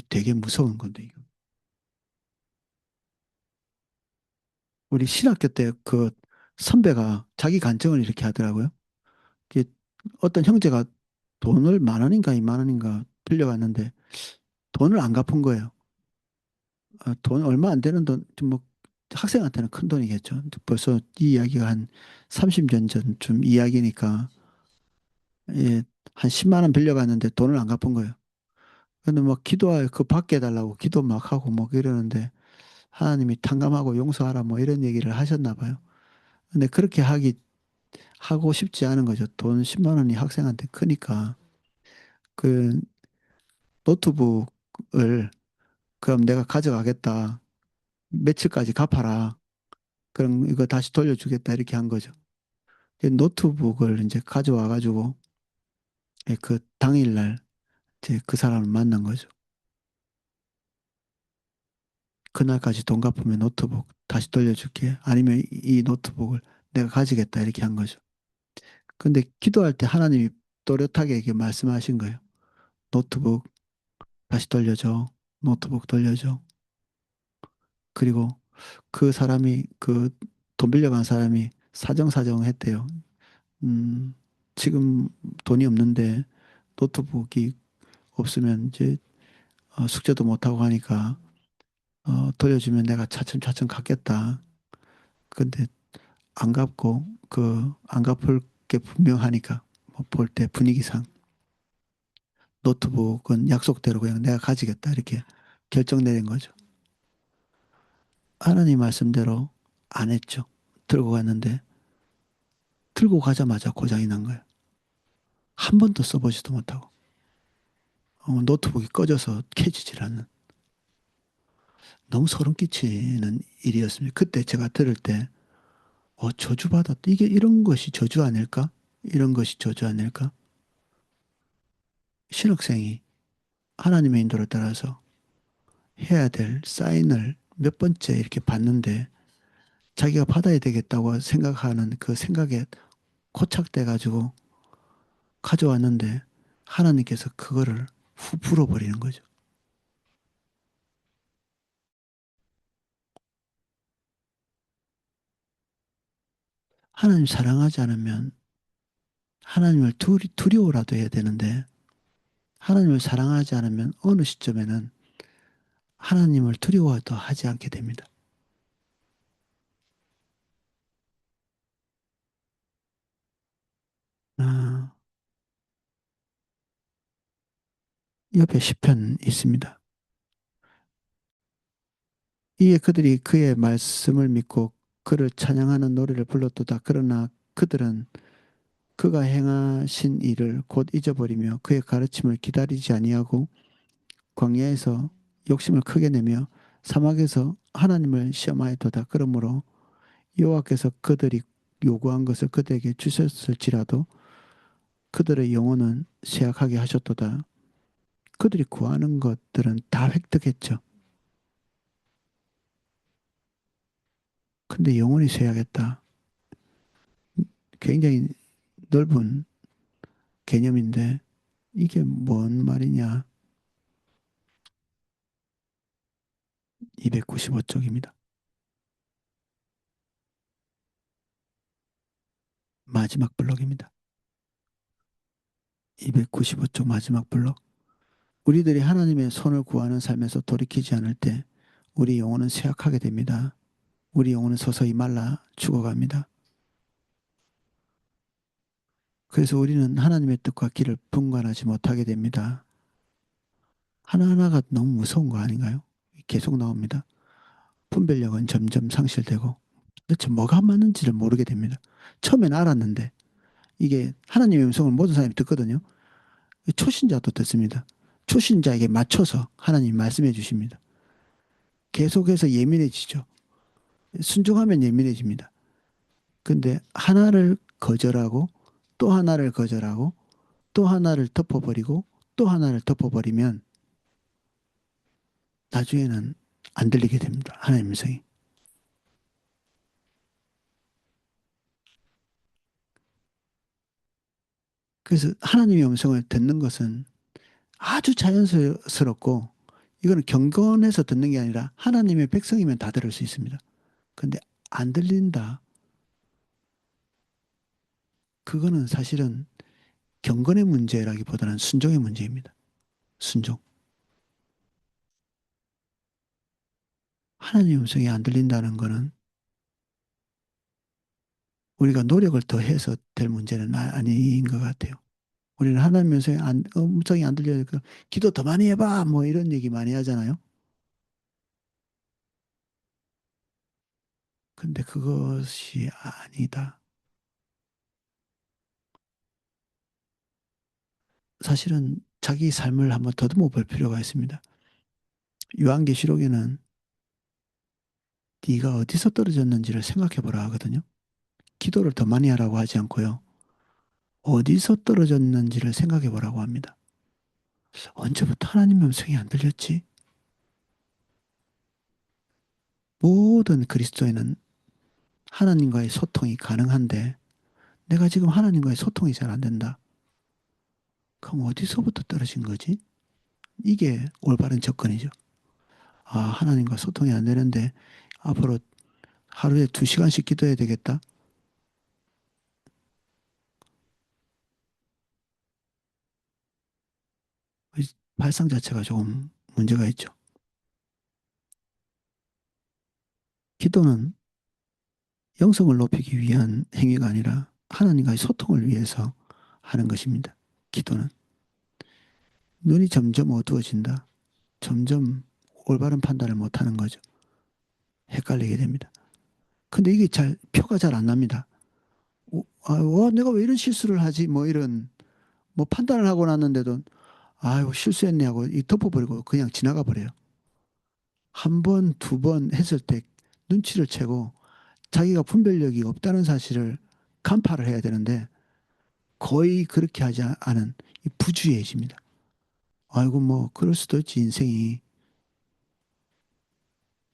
되게 무서운 건데 이거. 우리 신학교 때 그 선배가 자기 간증을 이렇게 하더라고요. 이게 어떤 형제가 돈을 만 원인가 이만 원인가 빌려갔는데 돈을 안 갚은 거예요. 돈 얼마 안 되는 돈, 뭐 학생한테는 큰 돈이겠죠. 벌써 이 이야기가 한 30년 전쯤 이야기니까 예, 한 10만 원 빌려갔는데 돈을 안 갚은 거예요. 근데 막 기도할 그 받게 해달라고 기도 막 하고 뭐 이러는데 하나님이 탕감하고 용서하라 뭐 이런 얘기를 하셨나 봐요. 근데 그렇게 하고 싶지 않은 거죠. 돈 10만 원이 학생한테 크니까. 그 노트북을 그럼 내가 가져가겠다. 며칠까지 갚아라. 그럼 이거 다시 돌려주겠다. 이렇게 한 거죠. 그 노트북을 이제 가져와 가지고 그 당일날 이제 그 사람을 만난 거죠. 그날까지 돈 갚으면 노트북 다시 돌려줄게. 아니면 이 노트북을 내가 가지겠다. 이렇게 한 거죠. 근데 기도할 때 하나님이 또렷하게 이렇게 말씀하신 거예요. 노트북 다시 돌려줘. 노트북 돌려줘. 그리고 그 사람이 그 돈 빌려간 사람이 사정사정 했대요. 음, 지금 돈이 없는데 노트북이 없으면 이제 숙제도 못하고 하니까 돌려주면 내가 차츰차츰 갚겠다. 근데 안 갚고 그 안 갚을 게 분명하니까 뭐 볼 때 분위기상 노트북은 약속대로 그냥 내가 가지겠다 이렇게 결정 내린 거죠. 하나님 말씀대로 안 했죠. 들고 갔는데 들고 가자마자 고장이 난 거예요. 한 번도 써보지도 못하고 노트북이 꺼져서 켜지질 않는 너무 소름 끼치는 일이었습니다. 그때 제가 들을 때 저주받았다. 이게 이런 것이 저주 아닐까? 이런 것이 저주 아닐까? 신학생이 하나님의 인도를 따라서 해야 될 사인을 몇 번째 이렇게 받는데 자기가 받아야 되겠다고 생각하는 그 생각에 고착돼 가지고 가져왔는데 하나님께서 그거를 후 불어버리는 거죠. 하나님 사랑하지 않으면 하나님을 두려워라도 해야 되는데 하나님을 사랑하지 않으면 어느 시점에는 하나님을 두려워도 하지 않게 됩니다. 아, 옆에 시편 있습니다. 이에 그들이 그의 말씀을 믿고 그를 찬양하는 노래를 불렀도다. 그러나 그들은 그가 행하신 일을 곧 잊어버리며 그의 가르침을 기다리지 아니하고 광야에서 욕심을 크게 내며 사막에서 하나님을 시험하였도다. 그러므로 여호와께서 그들이 요구한 것을 그들에게 주셨을지라도 그들의 영혼은 쇠약하게 하셨도다. 그들이 구하는 것들은 다 획득했죠. 근데 영혼이 쇠약했다. 굉장히 넓은 개념인데 이게 뭔 말이냐? 295쪽입니다. 마지막 블록입니다. 295쪽 마지막 블록. 우리들이 하나님의 손을 구하는 삶에서 돌이키지 않을 때 우리 영혼은 쇠약하게 됩니다. 우리 영혼은 서서히 말라 죽어갑니다. 그래서 우리는 하나님의 뜻과 길을 분간하지 못하게 됩니다. 하나하나가 너무 무서운 거 아닌가요? 계속 나옵니다. 분별력은 점점 상실되고 도대체 뭐가 맞는지를 모르게 됩니다. 처음엔 알았는데 이게 하나님의 음성을 모든 사람이 듣거든요. 초신자도 듣습니다. 초신자에게 맞춰서 하나님 말씀해 주십니다. 계속해서 예민해지죠. 순종하면 예민해집니다. 근데 하나를 거절하고 또 하나를 거절하고 또 하나를 덮어버리고 또 하나를 덮어버리면 나중에는 안 들리게 됩니다. 하나님 음성이. 그래서 하나님의 음성을 듣는 것은 아주 자연스럽고 이거는 경건해서 듣는 게 아니라 하나님의 백성이면 다 들을 수 있습니다. 근데 안 들린다. 그거는 사실은 경건의 문제라기보다는 순종의 문제입니다. 순종. 하나님의 음성이 안 들린다는 거는 우리가 노력을 더 해서 될 문제는 아닌 것 같아요. 우리는 하나님 음성이 안 들려니까 기도 더 많이 해봐 뭐 이런 얘기 많이 하잖아요. 근데 그것이 아니다. 사실은 자기 삶을 한번 더듬어 볼 필요가 있습니다. 요한계시록에는 네가 어디서 떨어졌는지를 생각해 보라 하거든요. 기도를 더 많이 하라고 하지 않고요. 어디서 떨어졌는지를 생각해 보라고 합니다. 언제부터 하나님 음성이 안 들렸지? 모든 그리스도인은 하나님과의 소통이 가능한데 내가 지금 하나님과의 소통이 잘 안 된다. 그럼 어디서부터 떨어진 거지? 이게 올바른 접근이죠. 아, 하나님과 소통이 안 되는데 앞으로 하루에 2시간씩 기도해야 되겠다. 발상 자체가 조금 문제가 있죠. 기도는 영성을 높이기 위한 행위가 아니라 하나님과의 소통을 위해서 하는 것입니다. 기도는. 눈이 점점 어두워진다. 점점 올바른 판단을 못하는 거죠. 헷갈리게 됩니다. 근데 이게 표가 잘 안 납니다. 내가 왜 이런 실수를 하지? 뭐 이런, 뭐 판단을 하고 났는데도, 아유, 실수했네 하고 이 덮어버리고 그냥 지나가 버려요. 한 번, 2번 했을 때 눈치를 채고 자기가 분별력이 없다는 사실을 간파를 해야 되는데 거의 그렇게 하지 않은 이 부주의해집니다. 아이고, 뭐, 그럴 수도 있지, 인생이.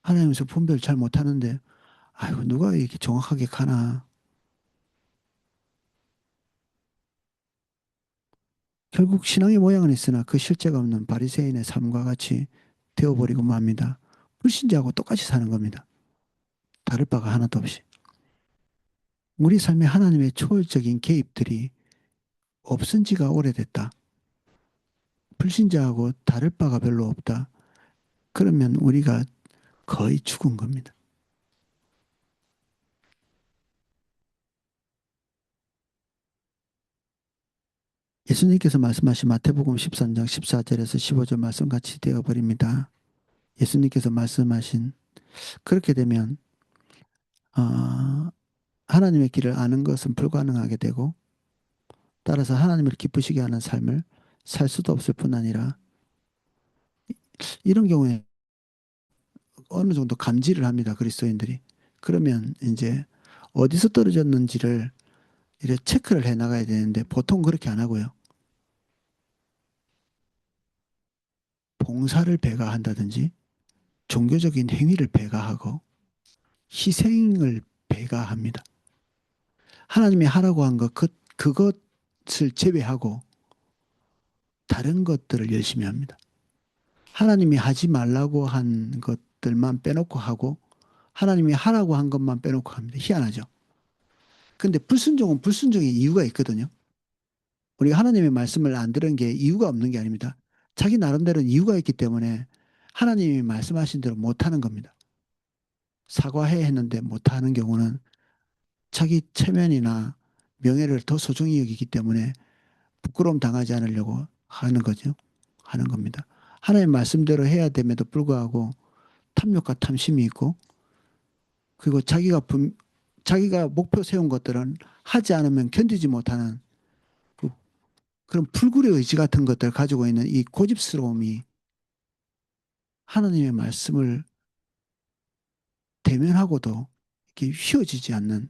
하나님께서 분별 잘 못하는데, 아이고, 누가 이렇게 정확하게 가나. 결국 신앙의 모양은 있으나 그 실제가 없는 바리새인의 삶과 같이 되어버리고 맙니다. 불신자하고 똑같이 사는 겁니다. 다를 바가 하나도 없이. 우리 삶에 하나님의 초월적인 개입들이 없은 지가 오래됐다. 불신자하고 다를 바가 별로 없다. 그러면 우리가 거의 죽은 겁니다. 예수님께서 말씀하신 마태복음 13장 14절에서 15절 말씀 같이 되어버립니다. 예수님께서 말씀하신 그렇게 되면 어, 하나님의 길을 아는 것은 불가능하게 되고 따라서 하나님을 기쁘시게 하는 삶을 살 수도 없을 뿐 아니라 이런 경우에 어느 정도 감지를 합니다. 그리스도인들이. 그러면 이제 어디서 떨어졌는지를 이렇게 체크를 해 나가야 되는데 보통 그렇게 안 하고요. 봉사를 배가한다든지 종교적인 행위를 배가하고 희생을 배가합니다. 하나님이 하라고 한 그것을 제외하고 다른 것들을 열심히 합니다. 하나님이 하지 말라고 한 것들만 빼놓고 하고 하나님이 하라고 한 것만 빼놓고 합니다. 희한하죠. 근데 불순종은 불순종의 이유가 있거든요. 우리가 하나님의 말씀을 안 들은 게 이유가 없는 게 아닙니다. 자기 나름대로는 이유가 있기 때문에 하나님이 말씀하신 대로 못하는 겁니다. 사과해 했는데 못하는 경우는 자기 체면이나 명예를 더 소중히 여기기 때문에 부끄러움 당하지 않으려고 하는 거죠. 하는 겁니다. 하나님 말씀대로 해야 됨에도 불구하고 탐욕과 탐심이 있고 그리고 자기가 목표 세운 것들은 하지 않으면 견디지 못하는 그, 그런 불굴의 의지 같은 것들을 가지고 있는 이 고집스러움이 하나님의 말씀을 대면하고도 이렇게 휘어지지 않는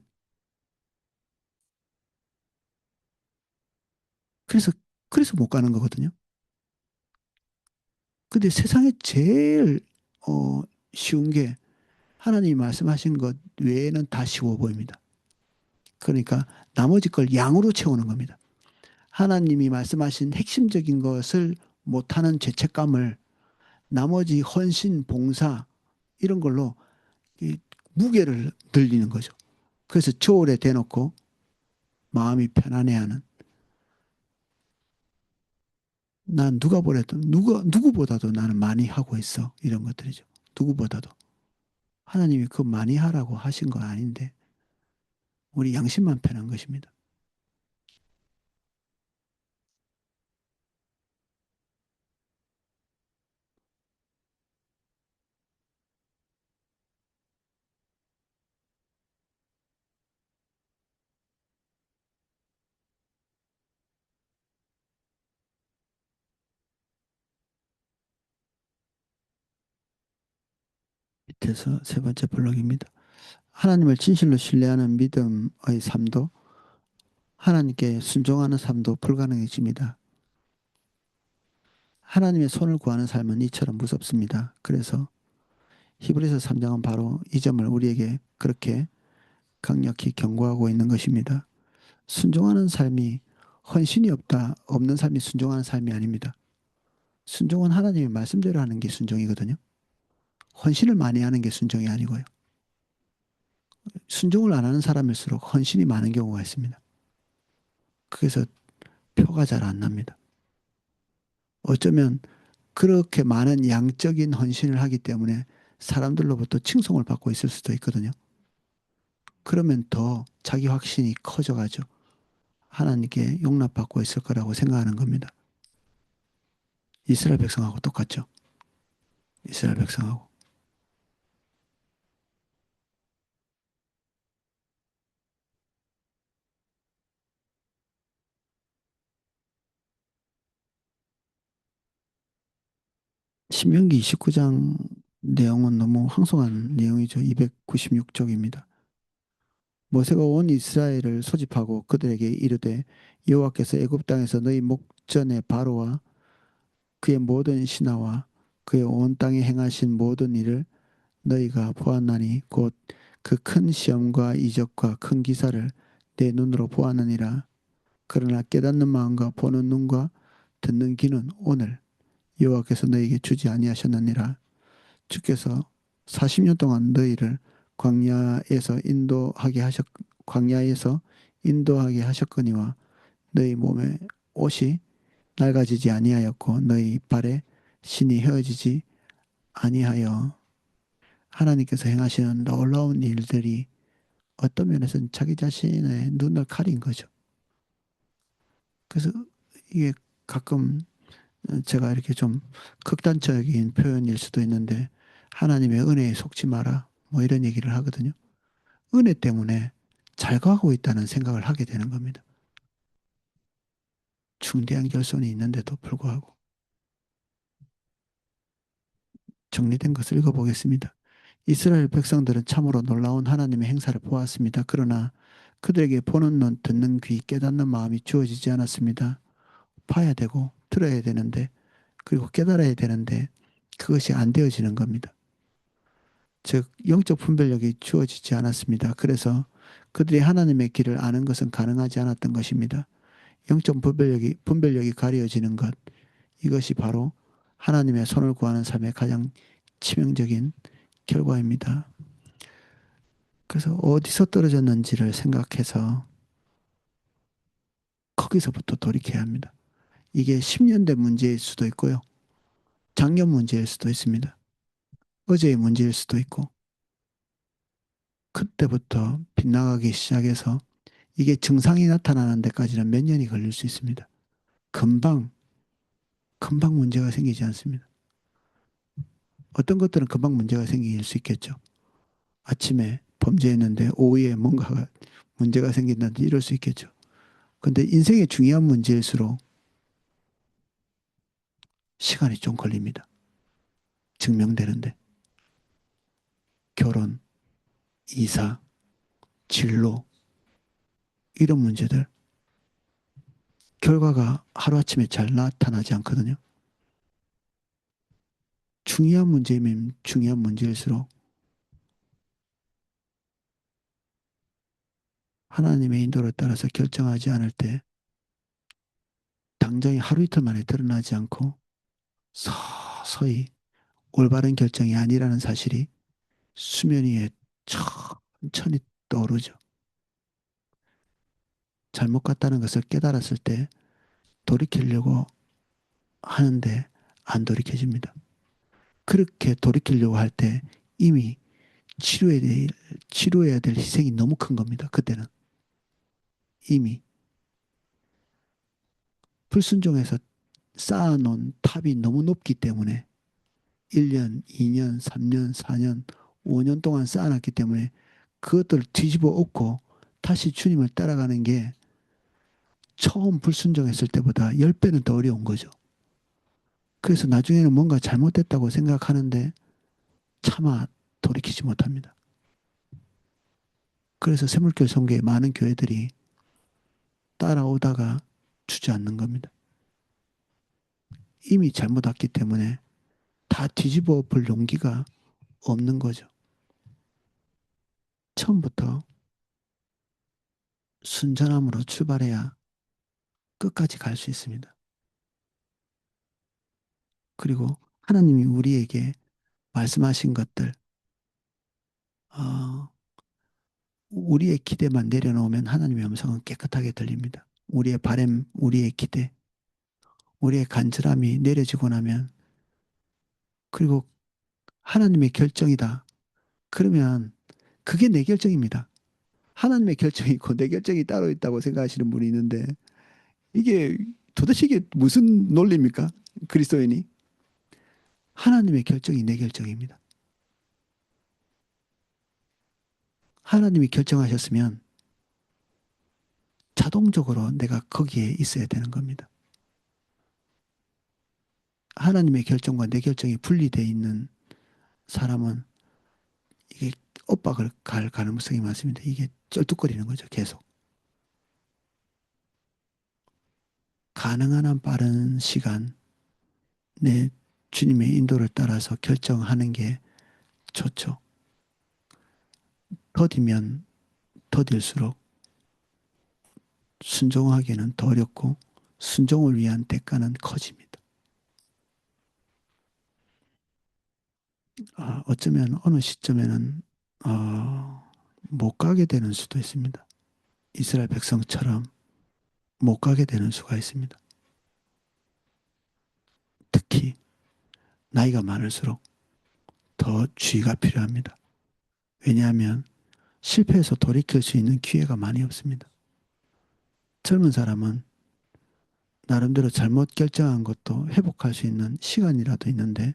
그래서 못 가는 거거든요. 근데 세상에 제일 어, 쉬운 게 하나님이 말씀하신 것 외에는 다 쉬워 보입니다. 그러니까 나머지 걸 양으로 채우는 겁니다. 하나님이 말씀하신 핵심적인 것을 못하는 죄책감을 나머지 헌신, 봉사 이런 걸로 이 무게를 늘리는 거죠. 그래서 저울에 대놓고 마음이 편안해하는 난 누가 보래도 누구보다도 나는 많이 하고 있어 이런 것들이죠. 누구보다도 하나님이 그 많이 하라고 하신 거 아닌데 우리 양심만 편한 것입니다. 밑에서 세 번째 블록입니다. 하나님을 진실로 신뢰하는 믿음의 삶도 하나님께 순종하는 삶도 불가능해집니다. 하나님의 손을 구하는 삶은 이처럼 무섭습니다. 그래서 히브리서 3장은 바로 이 점을 우리에게 그렇게 강력히 경고하고 있는 것입니다. 순종하는 삶이 헌신이 없는 삶이 순종하는 삶이 아닙니다. 순종은 하나님의 말씀대로 하는 게 순종이거든요. 헌신을 많이 하는 게 순종이 아니고요. 순종을 안 하는 사람일수록 헌신이 많은 경우가 있습니다. 그래서 표가 잘 안 납니다. 어쩌면 그렇게 많은 양적인 헌신을 하기 때문에 사람들로부터 칭송을 받고 있을 수도 있거든요. 그러면 더 자기 확신이 커져가죠. 하나님께 용납받고 있을 거라고 생각하는 겁니다. 이스라엘 백성하고 똑같죠. 이스라엘 백성하고. 신명기 29장 내용은 너무 황송한 내용이죠. 296쪽입니다. 모세가 온 이스라엘을 소집하고 그들에게 이르되 여호와께서 애굽 땅에서 너희 목전에 바로와 그의 모든 신하와 그의 온 땅에 행하신 모든 일을 너희가 보았나니 곧 그 큰 시험과 이적과 큰 기사를 내 눈으로 보았느니라. 그러나 깨닫는 마음과 보는 눈과 듣는 귀는 오늘 여호와께서 너희에게 주지 아니하셨느니라. 주께서 40년 동안 너희를 광야에서 인도하게 하셨 광야에서 인도하게 하셨거니와 너희 몸에 옷이 낡아지지 아니하였고 너희 발에 신이 헤어지지 아니하여 하나님께서 행하시는 놀라운 일들이 어떤 면에서는 자기 자신의 눈을 가린 거죠. 그래서 이게 가끔 제가 이렇게 좀 극단적인 표현일 수도 있는데 하나님의 은혜에 속지 마라 뭐 이런 얘기를 하거든요. 은혜 때문에 잘 가고 있다는 생각을 하게 되는 겁니다. 중대한 결손이 있는데도 불구하고 정리된 것을 읽어보겠습니다. 이스라엘 백성들은 참으로 놀라운 하나님의 행사를 보았습니다. 그러나 그들에게 보는 눈, 듣는 귀, 깨닫는 마음이 주어지지 않았습니다. 봐야 되고 들어야 되는데 그리고 깨달아야 되는데 그것이 안 되어지는 겁니다. 즉 영적 분별력이 주어지지 않았습니다. 그래서 그들이 하나님의 길을 아는 것은 가능하지 않았던 것입니다. 영적 분별력이 가려지는 것 이것이 바로 하나님의 손을 구하는 삶의 가장 치명적인 결과입니다. 그래서 어디서 떨어졌는지를 생각해서 거기서부터 돌이켜야 합니다. 이게 10년 된 문제일 수도 있고요. 작년 문제일 수도 있습니다. 어제의 문제일 수도 있고 그때부터 빗나가기 시작해서 이게 증상이 나타나는 데까지는 몇 년이 걸릴 수 있습니다. 금방 문제가 생기지 않습니다. 어떤 것들은 금방 문제가 생길 수 있겠죠. 아침에 범죄했는데 오후에 뭔가가 문제가 생긴다든지 이럴 수 있겠죠. 근데 인생의 중요한 문제일수록 시간이 좀 걸립니다. 증명되는데. 결혼, 이사, 진로 이런 문제들 결과가 하루아침에 잘 나타나지 않거든요. 중요한 문제면 중요한 문제일수록 하나님의 인도를 따라서 결정하지 않을 때 당장이 하루 이틀 만에 드러나지 않고 서서히 올바른 결정이 아니라는 사실이 수면 위에 천천히 떠오르죠. 잘못 갔다는 것을 깨달았을 때 돌이키려고 하는데 안 돌이켜집니다. 그렇게 돌이키려고 할 때 이미 치료해야 될 희생이 너무 큰 겁니다. 그때는 이미 불순종해서 쌓아놓은 탑이 너무 높기 때문에 1년, 2년, 3년, 4년, 5년 동안 쌓아놨기 때문에 그것들을 뒤집어 엎고 다시 주님을 따라가는 게 처음 불순종했을 때보다 10배는 더 어려운 거죠. 그래서 나중에는 뭔가 잘못됐다고 생각하는데 차마 돌이키지 못합니다. 그래서 샘물교회 선교에 많은 교회들이 따라오다가 주저앉는 겁니다. 이미 잘못 왔기 때문에 다 뒤집어 볼 용기가 없는 거죠. 처음부터 순전함으로 출발해야 끝까지 갈 수 있습니다. 그리고 하나님이 우리에게 말씀하신 것들, 어, 우리의 기대만 내려놓으면 하나님의 음성은 깨끗하게 들립니다. 우리의 바람, 우리의 기대, 우리의 간절함이 내려지고 나면, 그리고 하나님의 결정이다. 그러면 그게 내 결정입니다. 하나님의 결정이 있고 내 결정이 따로 있다고 생각하시는 분이 있는데, 이게 도대체 이게 무슨 논리입니까? 그리스도인이. 하나님의 결정이 내 결정입니다. 하나님이 결정하셨으면 자동적으로 내가 거기에 있어야 되는 겁니다. 하나님의 결정과 내 결정이 분리되어 있는 사람은 이게 엇박을 갈 가능성이 많습니다. 이게 쩔뚝거리는 거죠, 계속. 가능한 한 빠른 시간 내 주님의 인도를 따라서 결정하는 게 좋죠. 더디면 더딜수록 순종하기는 더 어렵고 순종을 위한 대가는 커집니다. 어쩌면 어느 시점에는 못 가게 되는 수도 있습니다. 이스라엘 백성처럼 못 가게 되는 수가 있습니다. 특히 나이가 많을수록 더 주의가 필요합니다. 왜냐하면 실패해서 돌이킬 수 있는 기회가 많이 없습니다. 젊은 사람은 나름대로 잘못 결정한 것도 회복할 수 있는 시간이라도 있는데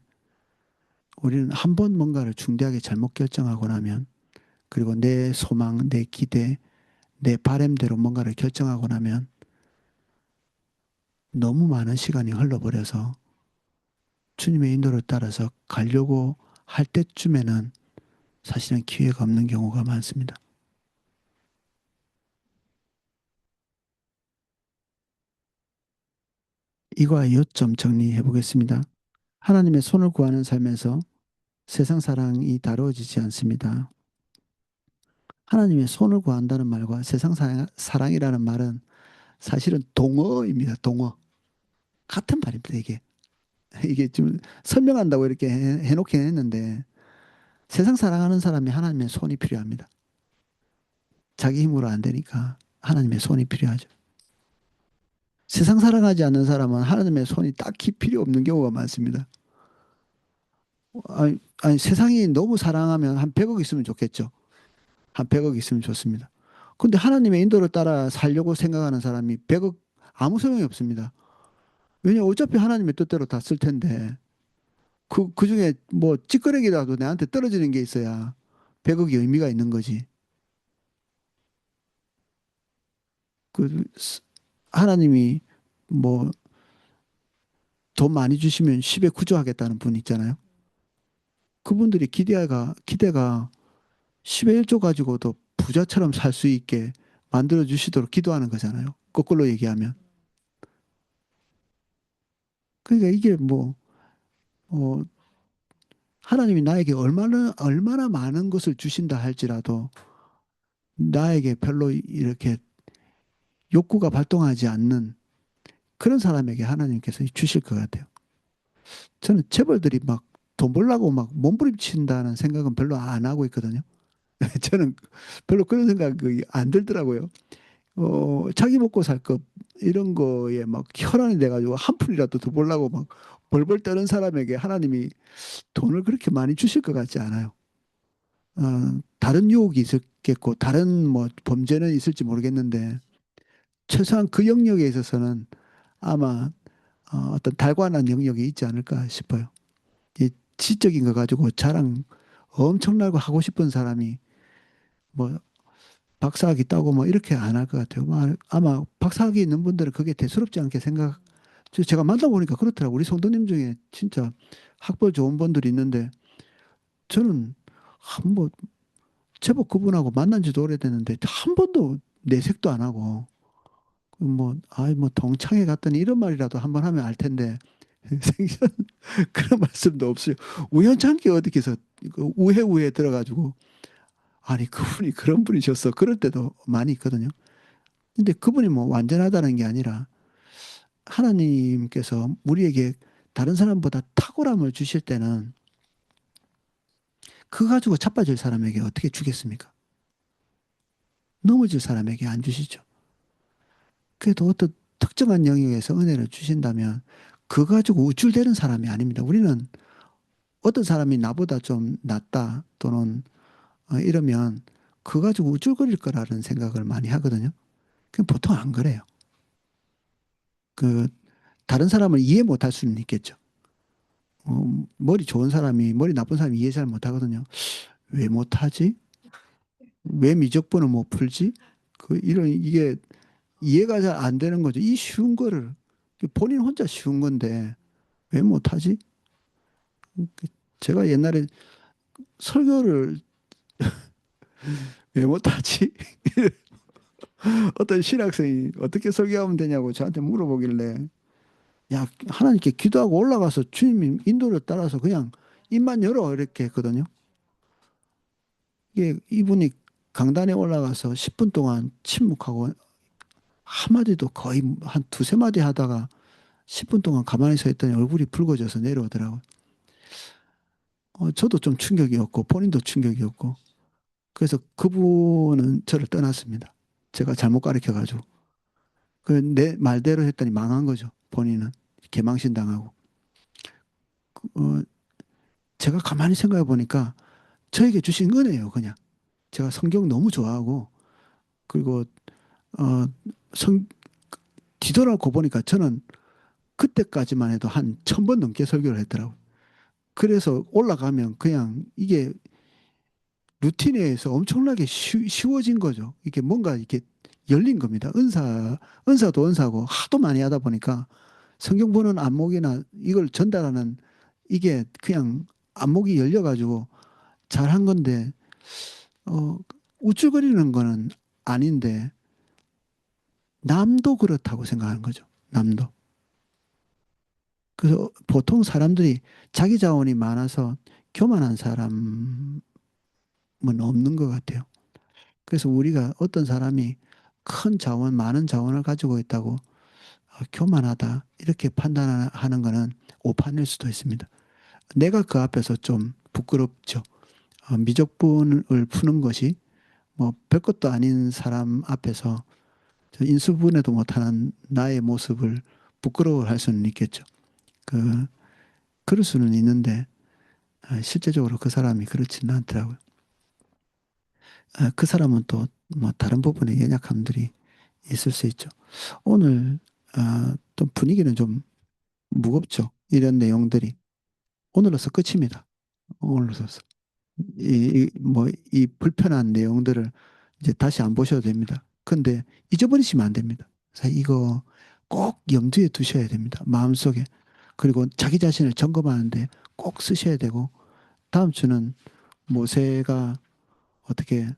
우리는 한 번 뭔가를 중대하게 잘못 결정하고 나면 그리고 내 소망, 내 기대, 내 바램대로 뭔가를 결정하고 나면 너무 많은 시간이 흘러버려서 주님의 인도를 따라서 가려고 할 때쯤에는 사실은 기회가 없는 경우가 많습니다. 이거와 요점 정리해 보겠습니다. 하나님의 손을 구하는 삶에서 세상 사랑이 다루어지지 않습니다. 하나님의 손을 구한다는 말과 세상 사랑이라는 말은 사실은 동어입니다. 동어. 같은 말입니다, 이게. 이게 좀 설명한다고 이렇게 해놓긴 했는데 세상 사랑하는 사람이 하나님의 손이 필요합니다. 자기 힘으로 안 되니까 하나님의 손이 필요하죠. 세상 사랑하지 않는 사람은 하나님의 손이 딱히 필요 없는 경우가 많습니다. 아니, 세상이 너무 사랑하면 한 100억 있으면 좋겠죠. 한 100억 있으면 좋습니다. 근데 하나님의 인도를 따라 살려고 생각하는 사람이 100억 아무 소용이 없습니다. 왜냐면 어차피 하나님의 뜻대로 다 쓸 텐데 그 중에 뭐 찌끄레기라도 내한테 떨어지는 게 있어야 100억이 의미가 있는 거지. 그 하나님이 뭐 돈 많이 주시면 10에 구조하겠다는 분 있잖아요. 그분들이 기대가 10의 1조 가지고도 부자처럼 살 수 있게 만들어 주시도록 기도하는 거잖아요. 거꾸로 얘기하면. 그러니까 이게 뭐, 어, 하나님이 나에게 얼마나 많은 것을 주신다 할지라도 나에게 별로 이렇게 욕구가 발동하지 않는 그런 사람에게 하나님께서 주실 것 같아요. 저는 재벌들이 막 돈 벌려고 막 몸부림친다는 생각은 별로 안 하고 있거든요. 저는 별로 그런 생각이 안 들더라고요. 자기 먹고 살 것 이런 거에 막 혈안이 돼가지고 한 푼이라도 더 벌려고 막 벌벌 떠는 사람에게 하나님이 돈을 그렇게 많이 주실 것 같지 않아요. 다른 유혹이 있었겠고 다른 뭐 범죄는 있을지 모르겠는데 최소한 그 영역에 있어서는 아마 어떤 달관한 영역이 있지 않을까 싶어요. 이 지적인 거 가지고 자랑 엄청나고 하고 싶은 사람이 뭐 박사학위 따고 뭐 이렇게 안 할 것 같아요. 아마 박사학위 있는 분들은 그게 대수롭지 않게 제가 만나보니까 그렇더라고요. 우리 성도님 중에 진짜 학벌 좋은 분들이 있는데 저는 뭐 제법 그분하고 만난 지도 오래됐는데 한 번도 내색도 안 하고 뭐 아이 뭐 동창회 갔더니 이런 말이라도 한 번 하면 알 텐데 생전 그런 말씀도 없어요. 우연찮게 어디서 그 우회우회 들어가지고 아니 그분이 그런 분이셨어. 그럴 때도 많이 있거든요. 근데 그분이 뭐 완전하다는 게 아니라 하나님께서 우리에게 다른 사람보다 탁월함을 주실 때는 그거 가지고 자빠질 사람에게 어떻게 주겠습니까? 넘어질 사람에게 안 주시죠. 그래도 어떤 특정한 영역에서 은혜를 주신다면 그거 가지고 우쭐대는 사람이 아닙니다. 우리는 어떤 사람이 나보다 좀 낫다 또는 이러면 그거 가지고 우쭐거릴 거라는 생각을 많이 하거든요. 그 보통 안 그래요. 그 다른 사람을 이해 못할 수는 있겠죠. 머리 좋은 사람이 머리 나쁜 사람이 이해 잘 못하거든요. 왜 못하지? 왜 미적분을 못 풀지? 그 이런 이게 이해가 잘 안 되는 거죠. 이 쉬운 거를 본인 혼자 쉬운 건데 왜 못하지? 제가 옛날에 설교를 왜 못하지? 어떤 신학생이 어떻게 설교하면 되냐고 저한테 물어보길래 야 하나님께 기도하고 올라가서 주님 인도를 따라서 그냥 입만 열어 이렇게 했거든요. 이게 이분이 강단에 올라가서 10분 동안 침묵하고 한마디도 거의 한 두세 마디 하다가 10분 동안 가만히 서 있더니 얼굴이 붉어져서 내려오더라고요. 저도 좀 충격이었고 본인도 충격이었고 그래서 그분은 저를 떠났습니다. 제가 잘못 가르쳐가지고 그 내 말대로 했더니 망한 거죠. 본인은 개망신 당하고 어, 제가 가만히 생각해 보니까 저에게 주신 은혜예요. 그냥 제가 성경 너무 좋아하고 그리고 어, 성 뒤돌아보고 보니까 저는 그때까지만 해도 한 1,000번 넘게 설교를 했더라고요. 그래서 올라가면 그냥 이게 루틴에서 엄청나게 쉬워진 거죠. 이게 뭔가 이렇게 열린 겁니다. 은사도 은사고 하도 많이 하다 보니까 성경 보는 안목이나 이걸 전달하는 이게 그냥 안목이 열려가지고 잘한 건데, 어, 우쭐거리는 거는 아닌데, 남도 그렇다고 생각하는 거죠. 남도. 그래서 보통 사람들이 자기 자원이 많아서 교만한 사람은 없는 것 같아요. 그래서 우리가 어떤 사람이 큰 자원, 많은 자원을 가지고 있다고 교만하다 이렇게 판단하는 것은 오판일 수도 있습니다. 내가 그 앞에서 좀 부끄럽죠. 미적분을 푸는 것이 뭐 별것도 아닌 사람 앞에서 저 인수분해도 못하는 나의 모습을 부끄러워할 수는 있겠죠. 그 그럴 수는 있는데 실제적으로 그 사람이 그렇지는 않더라고요. 그 사람은 또 뭐 다른 부분에 연약함들이 있을 수 있죠. 오늘 좀 분위기는 좀 무겁죠. 이런 내용들이 오늘로서 끝입니다. 오늘로서 뭐 이 불편한 내용들을 이제 다시 안 보셔도 됩니다. 근데 잊어버리시면 안 됩니다. 그래서 이거 꼭 염두에 두셔야 됩니다. 마음속에. 그리고 자기 자신을 점검하는데 꼭 쓰셔야 되고 다음 주는 모세가 어떻게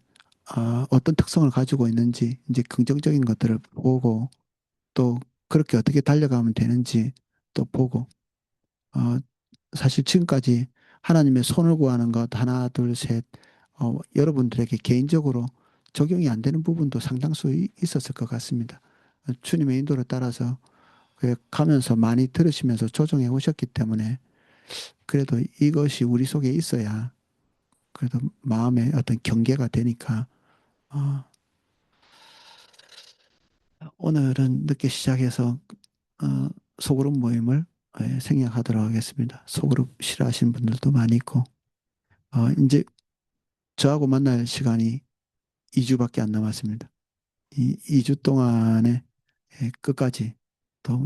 어떤 특성을 가지고 있는지 이제 긍정적인 것들을 보고 또 그렇게 어떻게 달려가면 되는지 또 보고 어, 사실 지금까지 하나님의 손을 구하는 것 하나, 둘, 셋 여러분들에게 개인적으로 적용이 안 되는 부분도 상당수 있었을 것 같습니다. 주님의 인도를 따라서 가면서 많이 들으시면서 조정해 오셨기 때문에 그래도 이것이 우리 속에 있어야 그래도 마음의 어떤 경계가 되니까 어, 오늘은 늦게 시작해서 어, 소그룹 모임을 생략하도록 하겠습니다. 소그룹 싫어하시는 분들도 많이 있고 이제 저하고 만날 시간이 2주밖에 안 남았습니다. 이 2주 동안에 끝까지 또